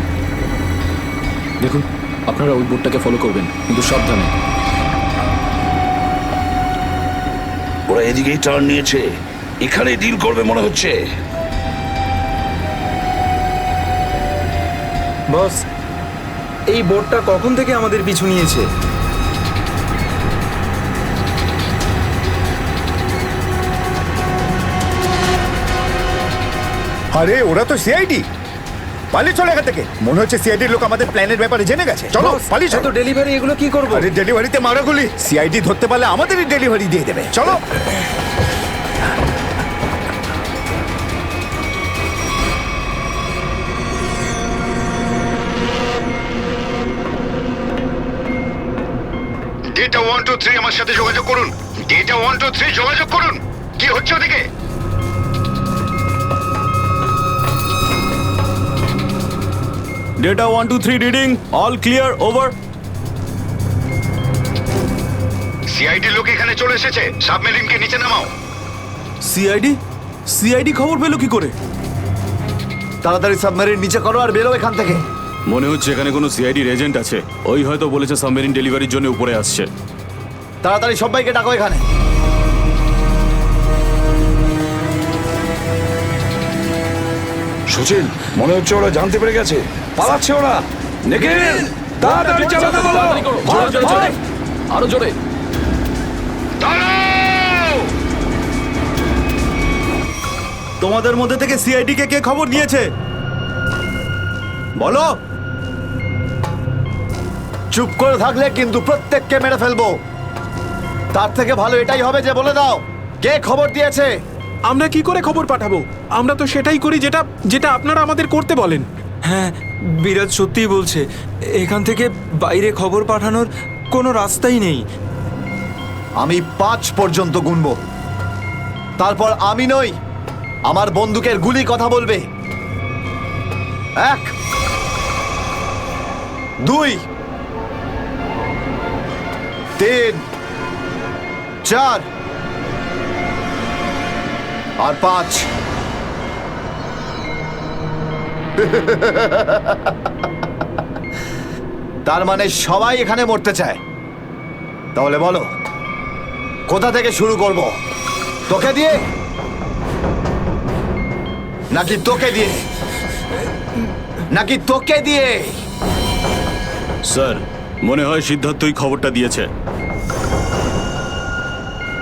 দেখুন আপনারা ওই বোর্ডটাকে ফলো করবেন, কিন্তু সাবধানে। ওরা এদিকেই টার্ন নিয়েছে, এখানে ডিল করবে মনে হচ্ছে। বস, এই বোটটা কখন থেকে আমাদের পিছু নিয়েছে? আরে ওরা তো সিআইডি, পালিয়ে চলে এখান থেকে। মনে হচ্ছে সিআইডির লোক আমাদের প্ল্যানের ব্যাপারে জেনে গেছে। চলো পালিয়ে চলো। ডেলিভারি এগুলো কি করবো? আরে ডেলিভারিতে মারাগুলি, সিআইডি ধরতে পারলে আমাদেরই ডেলিভারি দিয়ে দেবে। চলো। ডেটা 1, 2, 3 আমার সাথে যোগাযোগ করুন। ডেটা 1, 2, 3 যোগাযোগ করুন। কি হচ্ছে ওদিকে? Data 1, 2, 3 reading, all clear, over. CID লোক এখানে চলে এসেছে, সাবমেরিনকে নিচে নামাও। সিআইডি? সিআইডি খবর পেলো কি করে? তাড়াতাড়ি সাবমেরিন নিচে করো আর বেরো এখান থেকে। মনে হচ্ছে এখানে কোনো সিআইডির এজেন্ট আছে। ওই হয়তো বলেছে সাবমেরিন ডেলিভারির জন্য উপরে আসছে। তাড়াতাড়ি সবাইকে ডাকো এখানে। সচিন, মনে হচ্ছে ওরা জানতে পেরে গেছে, পালাচ্ছে ওরা। নিখিল, তাড়াতাড়ি চালাতে বলো। আরো জোরে। তোমাদের মধ্যে থেকে সিআইডি কে কে খবর দিয়েছে বলো। চুপ করে থাকলে কিন্তু প্রত্যেককে মেরে ফেলবো। তার থেকে ভালো এটাই হবে যে বলে দাও কে খবর দিয়েছে। আমরা কি করে খবর পাঠাবো? আমরা তো সেটাই করি যেটা যেটা আপনারা আমাদের করতে বলেন। হ্যাঁ, বিরাজ সত্যিই বলছে। এখান থেকে বাইরে খবর পাঠানোর কোনো রাস্তাই নেই। আমি 5 পর্যন্ত গুনবো, তারপর আমি নই, আমার বন্দুকের গুলি কথা বলবে। 1, 2, 3, 4 আর 5। তার মানে সবাই এখানে মরতে চায়। তাহলে বলো কোথা থেকে শুরু করব? তোকে দিয়ে নাকি তোকে দিয়ে? নাকি তোকে দিয়ে? স্যার, মনে হয় সিদ্ধার্থই খবরটা দিয়েছে।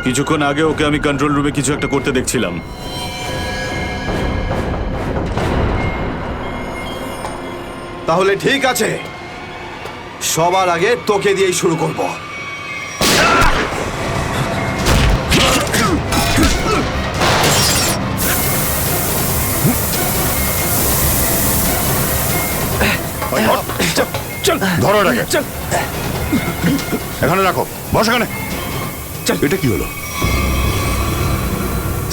কিছুক্ষণ আগে ওকে আমি কন্ট্রোল রুমে কিছু একটা করতে দেখছিলাম। তাহলে ঠিক আছে, সবার আগে তোকে দিয়েই শুরু করব। ধরো এটাকে, এখানে রাখো, বস এখানে। এটা কি হলো?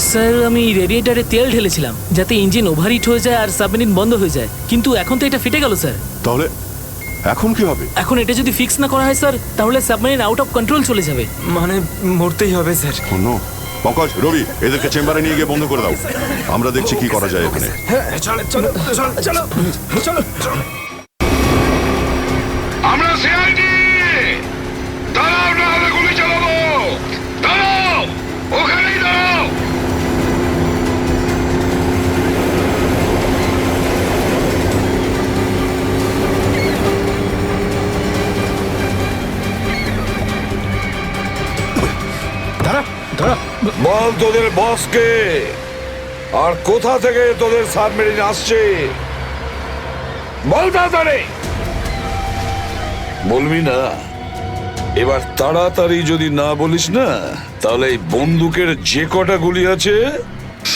স্যার, আমি রেডিয়েটারে তেল ঢেলেছিলাম যাতে ইঞ্জিন ওভারহিট হয়ে যায় আর সাবমেরিন বন্ধ হয়ে যায়, কিন্তু এখন তো এটা ফেটে গেল স্যার। তাহলে এখন কি হবে? এখন এটা যদি ফিক্স না করা হয় স্যার, তাহলে সাবমেরিন আউট অফ কন্ট্রোল চলে যাবে। মানে মরতেই হবে স্যার। নো, পঙ্কজ, রবি, এদেরকে চেম্বারে নিয়ে গিয়ে বন্ধ করে দাও। আমরা দেখছি কি করা যায় এখানে। আমরা সিআইডি, দাঁড়াও না হলে গুলি চালাবো। দাঁড়াও, ওখানেই দাঁড়াও। বল তোদের বসকে, আর কোথা থেকে তোদের সাবমেরিন আসছে বল তাড়াতাড়ি। বলবি না? এবার তাড়াতাড়ি যদি না বলিস না, তাহলে এই বন্দুকের যে কটা গুলি আছে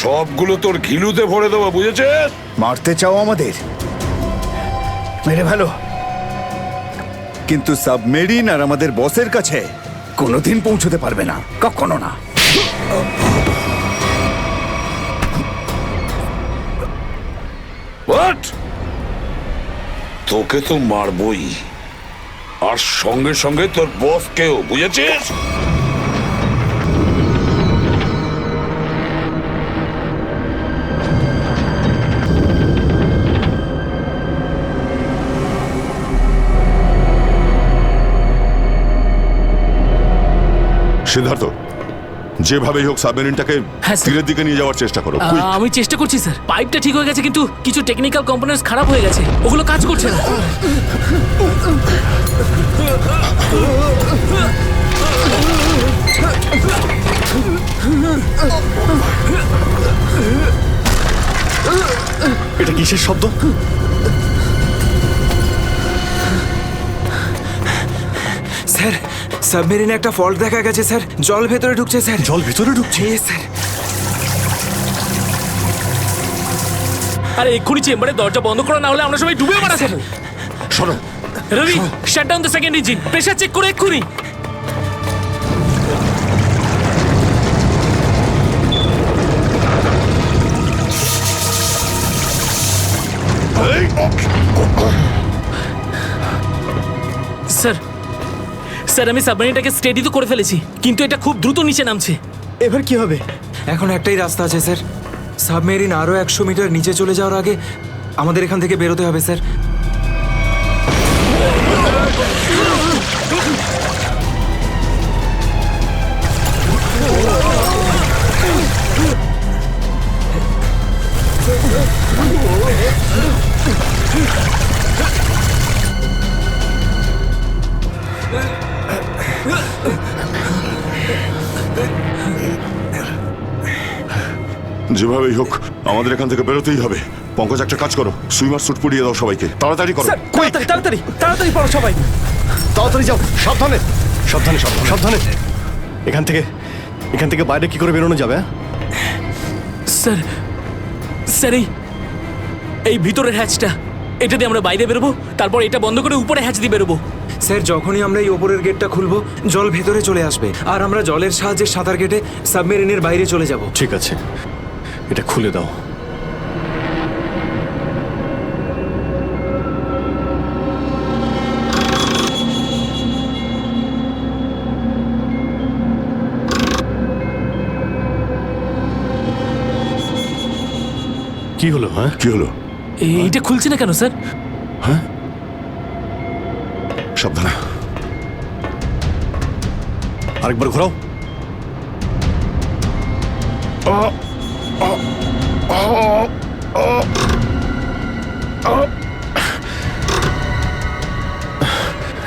সবগুলো তোর ঘিলুতে ভরে দেবো, বুঝেছিস? মারতে চাও আমাদের? মেরে ভালো, কিন্তু সাবমেরিন আর আমাদের বসের কাছে কোনোদিন পৌঁছতে পারবে না, কখনো না। হোয়াট? তোকে তো মারবই, আর সঙ্গে সঙ্গে তোর বসকেও, বুঝেছিস? সিদ্ধার্থ, যেভাবেই হোক সাবমেরিনটাকে হ্যাঁ, স্যার। তীরের দিকে নিয়ে যাওয়ার চেষ্টা করো। quick! আমি চেষ্টা করছি স্যার। পাইপটা ঠিক হয়ে গেছে, কিন্তু কিছু টেকনিক্যাল কম্পোনেন্টস খারাপ হয়ে গেছে, ওগুলো কাজ করছে না। এটা কিসের শব্দ? স্যার, সাবমেরিনে একটা ফল্ট দেখা গেছে স্যার। জল ভেতরে ঢুকছে স্যার। জল ভেতরে ঢুকছে? স্যার। আরে এক্ষুনি চেম্বারে দরজা বন্ধ করা, না হলে আমরা সবাই ডুবে মারা যাবো। সরো। Ravi, shut down the second engine, pressure check করে এক্ষুনি। স্যার, স্যার, আমি সাবমেরিনটাকে স্টেডি তো করে ফেলেছি, কিন্তু এটা খুব দ্রুত নিচে নামছে। এবার কি হবে? এখন একটাই রাস্তা আছে স্যার। সাবমেরিন আরো 100 মিটার নিচে চলে যাওয়ার আগে আমাদের এখান থেকে বেরোতে হবে স্যার। যেভাবেই হোক আমাদের এখান থেকে বেরোতেই হবে। পঙ্কজ, একটা কাজ করো, সুইমার স্যুট পরিয়ে দাও সবাইকে, তাড়াতাড়ি করো। তাড়াতাড়ি তাড়াতাড়ি পড়ো সবাই, তাড়াতাড়ি যাও, সাবধানে সাবধানে সাবধানে সাবধানে। এখান থেকে বাইরে কি করে বেরোনো যাবে? স্যার, স্যার, এই ভিতরের হ্যাচটা, এটা দিয়ে আমরা বাইরে বেরোবো, তারপর এটা বন্ধ করে উপরে হ্যাচ দিয়ে বেরোবো। স্যার যখনই আমরা এই ওপরের গেটটা খুলবো জল ভেতরে চলে আসবে আর আমরা জলের সাহায্যে সাঁতার কেটে সাবমেরিনের বাইরে চলে যাব। ঠিক আছে, এটা খুলে দাও। কি হলো? হ্যাঁ, কি হলো? এইটা খুলছে না কেন স্যার? হ্যাঁ, সাবধানে। আরেকবার ঘোরাও।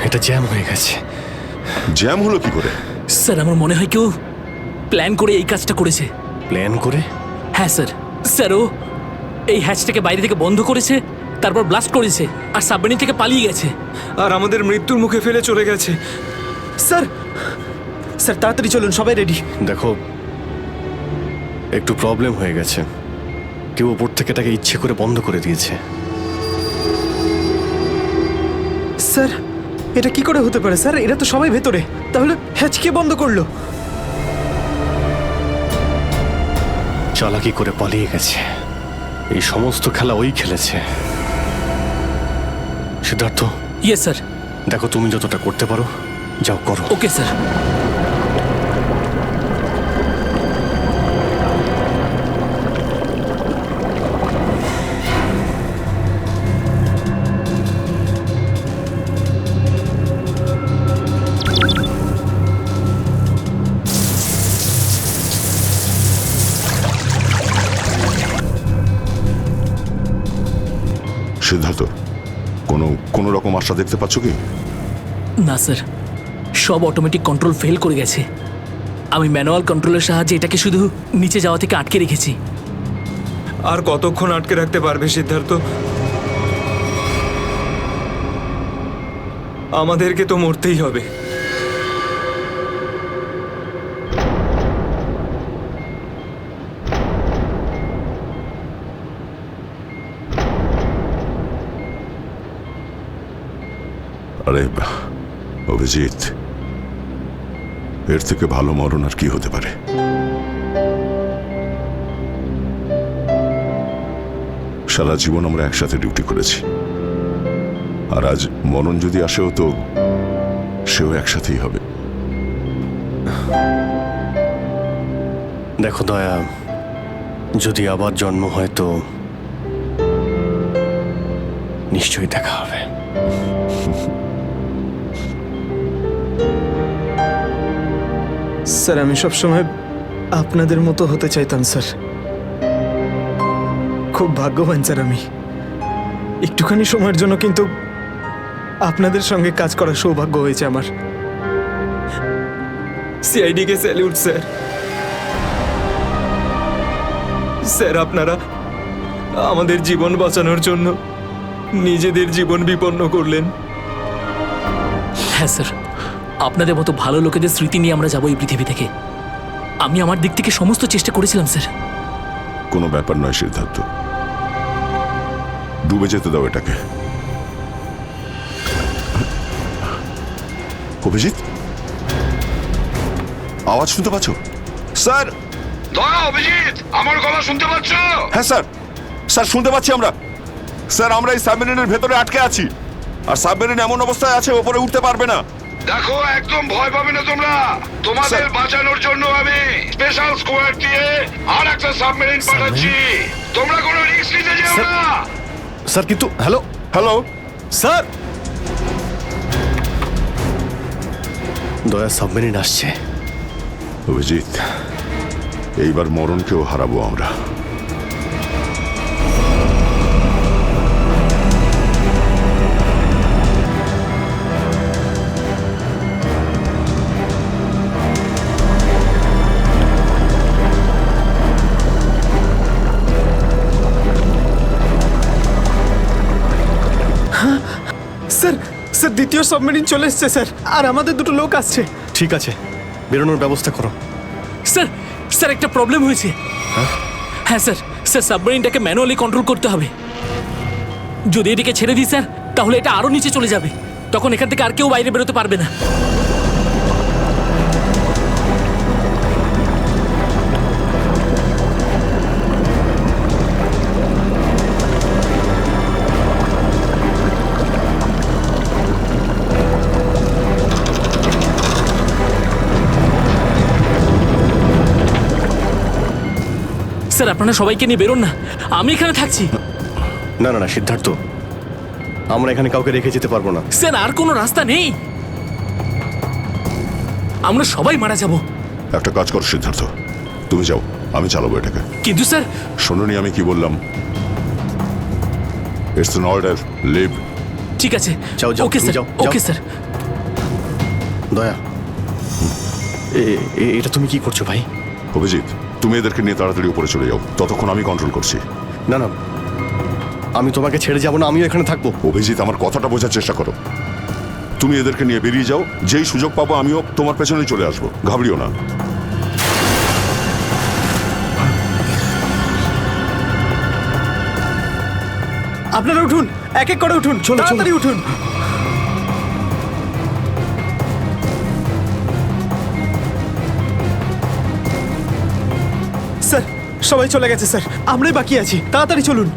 এটা জ্যাম হয়ে গেছে। জ্যাম হলো কি করে? স্যার আমার মনে হয় কেউ প্ল্যান করে এই কাজটা করেছে। প্ল্যান করে? হ্যাঁ স্যার। স্যার ও এই হ্যাচটাকে বাইরে থেকে বন্ধ করেছে, তারপর ব্লাস্ট করেছে আর সাবমেরিন থেকে পালিয়ে গেছে আর আমাদের মৃত্যুর মুখে ফেলে চলে গেছে। স্যার, স্যার তাড়াতাড়ি চলুন, সবাই রেডি। দেখো, একটু প্রবলেম হয়ে গেছে। কেউ ওপর থেকে এটাকে ইচ্ছে করে বন্ধ করে দিয়েছে। স্যার, এটা কি করে হতে পারে স্যার? এরা তো সবাই ভেতরে, তাহলে হ্যাচ কে বন্ধ করলো? চালাকি করে পালিয়ে গেছে। এই সমস্ত খেলা ওই খেলেছে। সিদ্ধার্থ। Yes sir. দেখো, তুমি যতটা করতে পারো যাও করো। Okay sir. সিদ্ধার্থ, কোনো রকম আশা দেখতে পাচ্ছ কি? না স্যার, সব অটোমেটিক কন্ট্রোল ফেল করে গেছে। আমি ম্যানুয়াল কন্ট্রোলের সাহায্যে এটাকে শুধু নিচে যাওয়া থেকে আটকে রেখেছি। আর কতক্ষণ আটকে রাখতে পারবে সিদ্ধার্থ? আমাদেরকে তো মরতেই হবে। আরে অভিজিৎ, এর থেকে ভালো মরণ আর কি হতে পারে? সারা জীবন আমরা একসাথে ডিউটি করেছি, আর আজ মরণ যদি আসেও তো সেও একসাথেই হবে। দেখো দয়া, যদি আবার জন্ম হয় তো নিশ্চয়ই দেখা হবে। স্যার, আমি সবসময় আপনাদের মতো হতে চাইতাম স্যার। খুব ভাগ্যবান স্যার আমি। একটুখানি সময়ের জন্য কিন্তু আপনাদের সঙ্গে কাজ করার সৌভাগ্য হয়েছে আমার। সিআইডি কে স্যালিউট স্যার। স্যার, আপনারা আমাদের জীবন বাঁচানোর জন্য নিজেদের জীবন বিপন্ন করলেন। হ্যাঁ স্যার, আপনাদের মতো ভালো লোকেদের স্মৃতি নিয়ে আমরা যাবো এই পৃথিবী থেকে। আমি আমার দিক থেকে সমস্ত চেষ্টা করেছিলাম স্যার। কোনো ব্যাপার নয় সিদ্ধার্থ, ডুবে যেতে দাও এটাকে। অভিজিৎ, আওয়াজ শুনতে পাচ্ছ? স্যার। দয়া, অভিজিৎ, আমার গলা শুনতে পাচ্ছ? হ্যাঁ স্যার, স্যার শুনতে পাচ্ছি আমরা। স্যার, আমরা এই সাবমেরিনের ভেতরে আটকে আছি, আর সাবমেরিন এমন অবস্থায় আছে ওপরে উঠতে পারবে না। দেখো, একদম ভয় পাবে না তোমরা। তোমাদের বাঁচানোর জন্য আমি স্পেশাল স্কোয়াড দিয়ে আর একটা সাবমেরিন পাঠাচ্ছি। তোমরা কোনো রিস্ক নিতে যেও না। স্যার কিন্তু হ্যালো স্যার। দয়া, সাবমেরিন আসছে। অভিজিৎ, এইবার মরণকেও হারাবো আমরা। স্যার, স্যার দ্বিতীয় সাবমেরিন চলে এসছে স্যার, আর আমাদের দুটো লোক আসছে। ঠিক আছে, বেরোনোর ব্যবস্থা করো। স্যার, স্যার একটা প্রবলেম হয়েছে। হ্যাঁ স্যার, স্যার সাবমেরিনটাকে ম্যানুয়ালি কন্ট্রোল করতে হবে। যদি এদিকে ছেড়ে দিই স্যার, তাহলে এটা আরো নিচে চলে যাবে। তখন এখান থেকে আর কেউ বাইরে বেরোতে পারবে না। স্যার আপনারা সবাইকে নিয়ে বেরোন না, আমি এখানে থাকছি। না না না সিদ্ধার্থ, আমরা এখানে কাউকে রেখে যেতে পারবো না। স্যার আর কোনো রাস্তা নেই, আমরা সবাই মারা যাব। একটা কাজ করো সিদ্ধার্থ, তুমি যাও, আমি চালাবো এটাকে। কিন্তু স্যার, শোনোনি আমি কি বললাম? It's an order, leave. ঠিক আছে, যাও যাও, ওকে তুমি স্যার, যাও, ওকে যাও। স্যার। দয়া, এটা তুমি কি করছো ভাই? অভিজিৎ, তুমি এদেরকে নিয়ে তাড়াতাড়ি উপরে চলে যাও, ততক্ষণ আমি কন্ট্রোল করছি। না না, আমি তোমাকে ছেড়ে যাবো না, আমিও এখানে থাকবো। অভিজিৎ, আমার কথাটা বোঝার চেষ্টা করো। তুমি এদেরকে নিয়ে বেরিয়ে যাও, যেই সুযোগ পাবো আমিও তোমার পেছনেই চলে আসবো, ঘাবড়িও না। আপনারা উঠুন, এক এক করে উঠুন, তাড়াতাড়ি উঠুন। স্যার সবাই চলে গেছে স্যার, আমরাই বাকি আছি, তাড়াতাড়ি চলুন।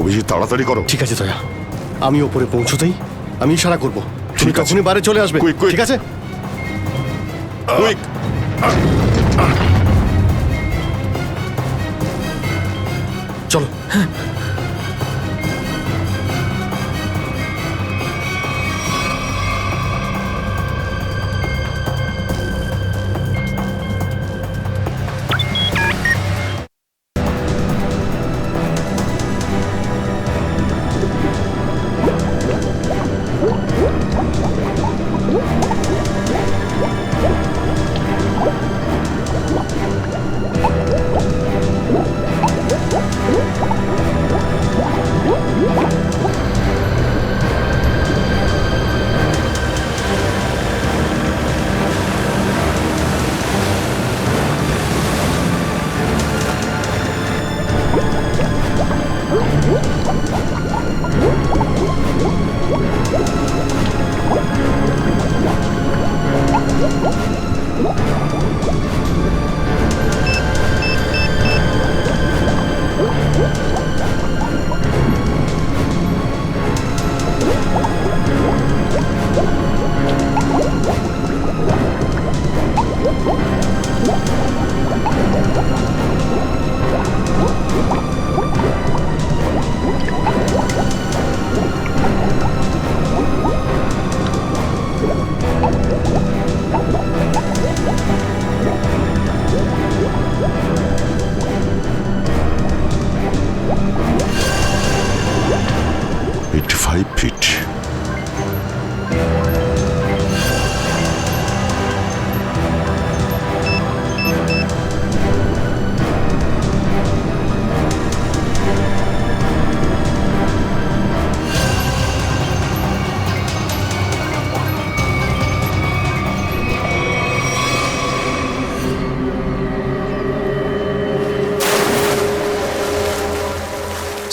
অভিজিৎ, তাড়াতাড়ি করো। ঠিক আছে দয়া, আমি ওপরে পৌঁছতেই আমি ইশারা করবো, তুমি ঠিক আছে। তখনই বাইরে চলে আসবে। Quick, quick. ঠিক আছে? কুইক! চলো।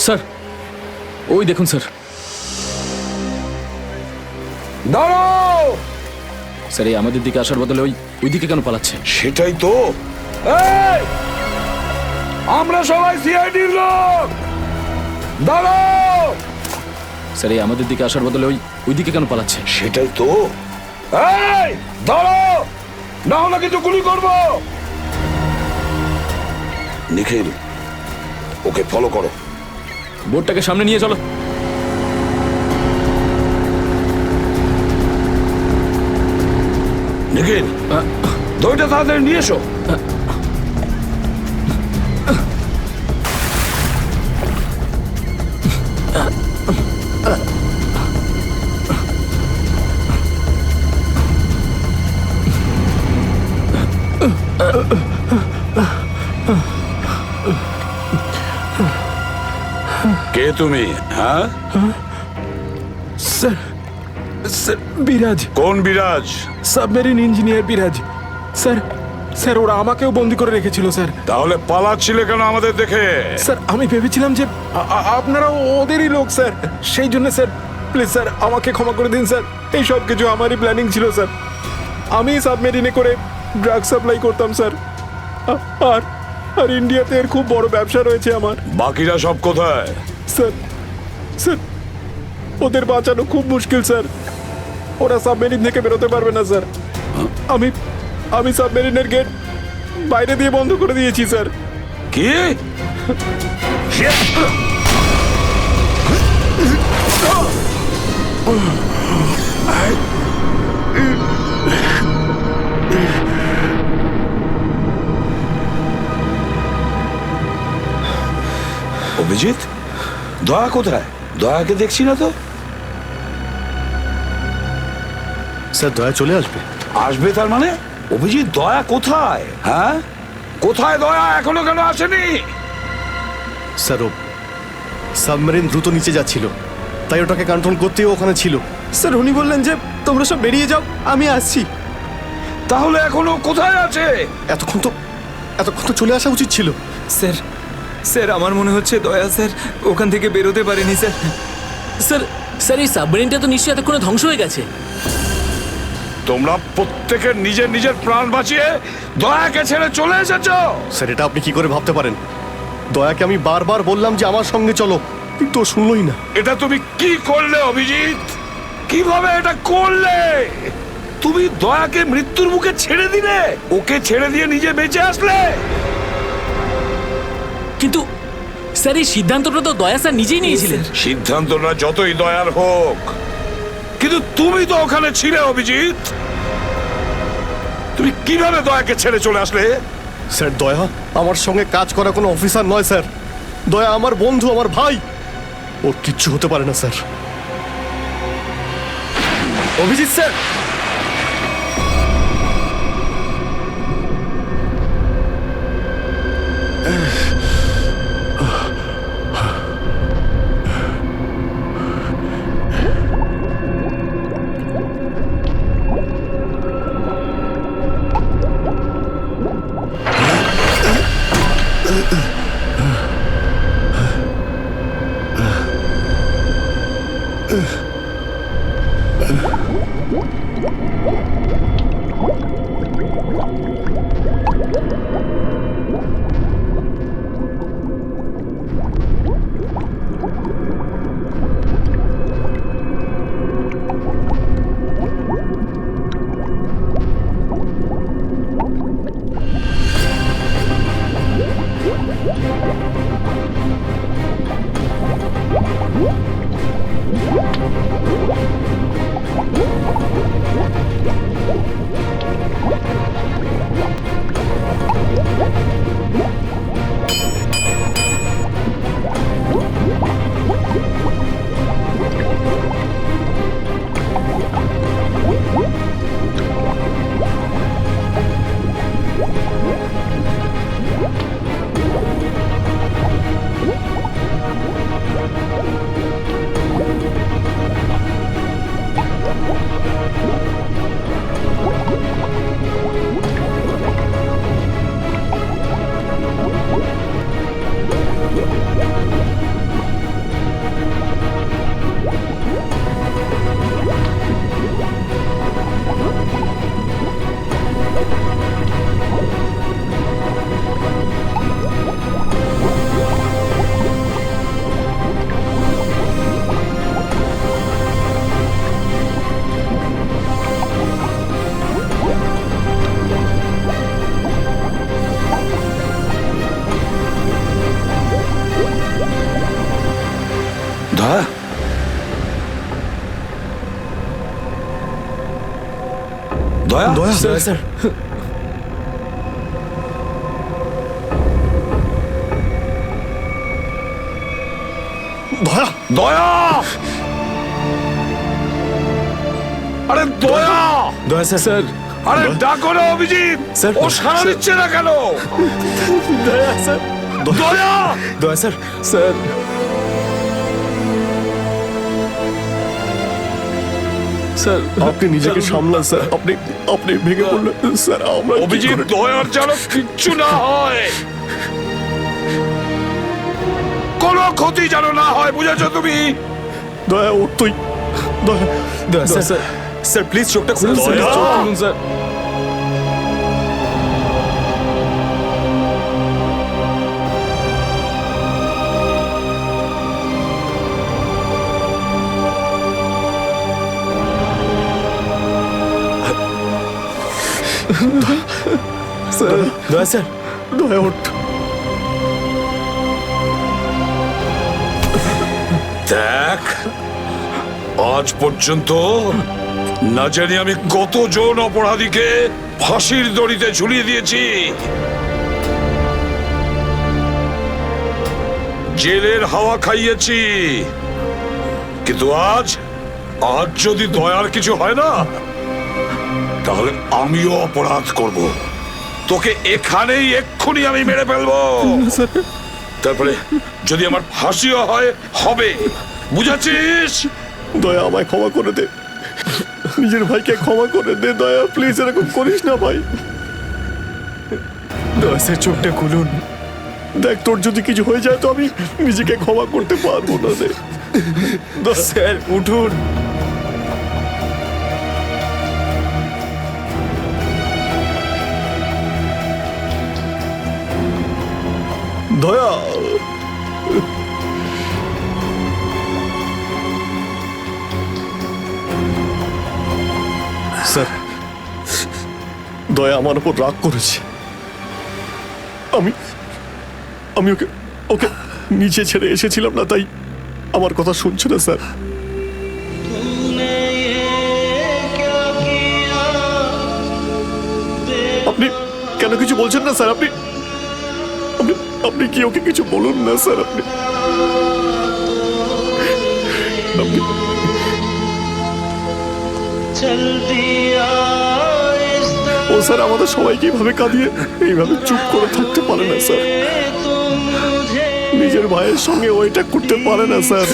স্যার ওই দেখুন স্যার। দাঁড়াও! স্যার এই আমাদের দিকে আসার বদলে ওই দিকে কেন পালাচ্ছে? সেটাই তো। এই! আমরা সবাই সিআইডির লোক। দাঁড়াও! স্যার এই আমাদের দিকে আসার বদলে ওই দিকে কেন পালাচ্ছে? সেটাই তো। এই! দাঁড়াও! না হলে কিন্তু গুলি করব। নিখিল, ওকে ফলো করো। বোর্ডটাকে সামনে নিয়ে চলো। নিখিল, দইটা তাড়াতাড়ি নিয়ে এসো। কে তুমি? হ্যাঁ স্যার, স্যার বিরাজ। কোন বিরাজ? সাবমেরিন ইঞ্জিনিয়ার বিরাজ। স্যার স্যার ওরা আমাকেও বন্দি করে রেখেছিল স্যার। তাহলে পালাচ্ছিলে কেন আমাদের দেখে? স্যার আমি ভেবেছিলাম যে আপনারা ওদেরই লোক স্যার, সেই জন্য স্যার প্লিজ স্যার আমাকে ক্ষমা করে দিন স্যার। এই সব কিছু আমারই প্ল্যানিং ছিল স্যার। আমি সাবমেরিনে করে ড্রাগ সাপ্লাই করতাম স্যার, আর আর ইন্ডিয়াতে এর খুব বড় ব্যবসা রয়েছে আমার। বাকিরা সব কোথায়? স্যার স্যার ওদের বাঁচানো খুব মুশকিল স্যার, ওরা সাবমেরিন থেকে বেরোতে পারবে না স্যার। আমি আমি সাবমেরিনের গেট বাইরে দিয়ে বন্ধ করে দিয়েছি স্যার। কি? অভিজিৎ, দয়া কোথায়? দয়াকে দেখছি না তো। স্যার দয়া চলে আসবে। আসবে তার মানে? অভিজিৎ, দয়া কোথায়? হ্যাঁ, কোথায় দয়া? এখনো কেন আসেনি? স্যার ও সাবমেরিন দ্রুত নিচে যাচ্ছিল, তাই ওটাকে কন্ট্রোল করতেও ওখানে ছিল। স্যার উনি বললেন যে তোমরা সব বেরিয়ে যাও, আমি আসছি। তাহলে এখনো কোথায় আছে? এতক্ষণ তো চলে আসা উচিত ছিল। স্যার স্যার আমার মনে হচ্ছে দয়া স্যার ওখান থেকে বেরোতে পারেনি স্যার। স্যার স্যার এই সাবমেরিনটা তো নিশ্চয়ই এতক্ষণে ধ্বংস হয়ে গেছে। তোমরা প্রত্যেকে নিজের নিজের প্রাণ বাঁচিয়ে দয়াকে ছেড়ে চলে এসেছো। স্যার এটা আপনি কি করে ভাবতে পারেন? দয়াকে আমি বারবার বললাম যে আমার সঙ্গে চলো, কিন্তু ও শুনলই না। এটা তুমি কি করলে অভিজিৎ? কিভাবে এটা করলে? তুমি দয়াকে মৃত্যুর মুখে ছেড়ে দিলে, ওকে ছেড়ে দিয়ে নিজে বেঁচে আসলে। কিন্তু স্যার এই সিদ্ধান্তটা তো দয়া স্যার নিজেই নিয়েছিলেন। সিদ্ধান্তটা যতই দয়ার হোক, কিন্তু তুমি তো ওখানে ছিলে অভিজিৎ। তুমি কিভাবে দয়াকে ছেড়ে চলে আসলে? স্যার দয়া আমার সঙ্গে কাজ করা কোনো অফিসার নয় স্যার। দয়া আমার বন্ধু, আমার ভাই, ওর কিচ্ছু হতে পারে না স্যার। অভিজিৎ স্যার, দয়া? দয়া স্যার, দয়া দয়া! আরে দয়া! দয়া স্যার, আরে ডাকো না অভিজিৎ, স্যার, ও সাড়া দিচ্ছে না কেন? দয়া স্যার, দয়া! দয়া স্যার, স্যার স্যার আপনি নিজেকে সামলান স্যার, আপনি আপনি ভেঙে পড়লেন স্যার। আমরা অভিজিৎ, দয়ার যেন কিচ্ছু না হয়, কোনো ক্ষতি যেন না হয়, বুঝেছো তুমি? দয়া ও তুই দয়া দয়া স্যার, স্যার প্লিজ চোখটা খুলুন স্যার, দয়া! চোখ খুলুন স্যার। স্যার দয়া স্যার, দয়া ওঠ। দেখ, আজ পর্যন্ত না জানি আমি কতজন অপরাধীকে ফাঁসির দড়িতে ঝুলিয়ে দিয়েছি, জেলের হাওয়া খাইয়েছি, কিন্তু আজ যদি দয়ার কিছু হয় না, তাহলে আমিও অপরাধ করব। তোকে এখানেই এক্ষুনি আমি মেরে ফেলবো। তারপরে যদি আমার ফাঁসিও হয়, হবে, বুঝেছিস? দয়া আমায় ক্ষমা করে দে, নিজের ভাইকে ক্ষমা করে দে দয়া, প্লিজ এরকম করিস না ভাই। দয়া স্যার চোখটা খুলুন। দেখ তোর যদি কিছু হয়ে যায় তো আমি নিজেকে ক্ষমা করতে পারবো না রে। স্যার উঠুন। দয়া স্যার, দয়া আমার উপর রাগ করেছে। আমি আমি ওকে ওকে নিচে ছেড়ে এসেছিলাম না, তাই আমার কথা শুনছে না স্যার। আপনি কেন কিছু বলছেন না স্যার? আপনি আপনি আপনি কি ওকে কিছু বলুন না স্যার? আপনি আপনি ও স্যার আমাদের সবাইকে এইভাবে কাঁদিয়ে এইভাবে চুপ করে থাকতে পারে না স্যার। নিজের ভাইয়ের সঙ্গে ওইটা করতে পারে না স্যার।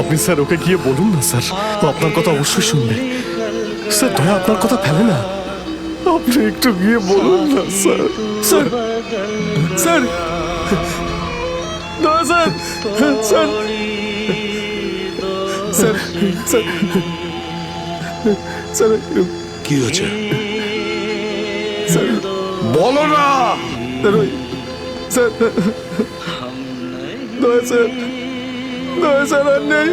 আপনি স্যার ওকে গিয়ে বলুন না স্যার, ও আপনার কথা অবশ্যই শুনবে স্যার। দয়া আপনার কথা ফেলে না, আপনি একটু গিয়ে বলুন না স্যার। স্যার স্যার দয়া sir, sir sir sir sir কি হয়েছে স্যার বলো না। স্যার দয়া স্যার, দয়া স্যার আর নেই।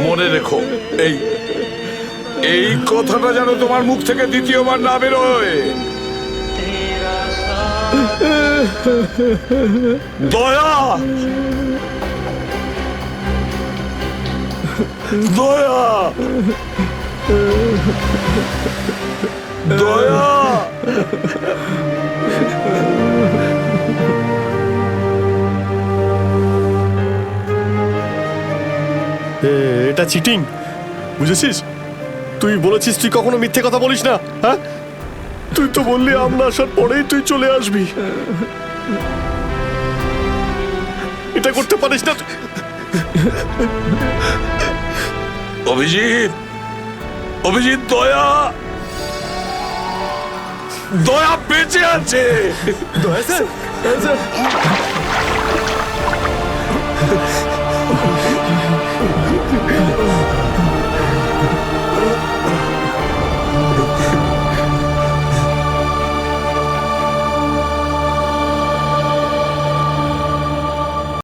মনে রেখো, এই এই কথাটা যেন তোমার মুখ থেকে দ্বিতীয়বার না বেরোয়। দয়া, দয়া, দয়া। এটা চিটিং, বুঝেছিস? তুই বলেছিস তুই কখনো মিথ্যে কথা বলিস না, হ্যাঁ? তুই তো বললি আমরা আসার পরেই তুই চলে আসবি। এটা করতে পারিস না। অভিজিৎ, অভিজিৎ, দয়া, দয়া বেঁচে আছে। দয়া স্যার,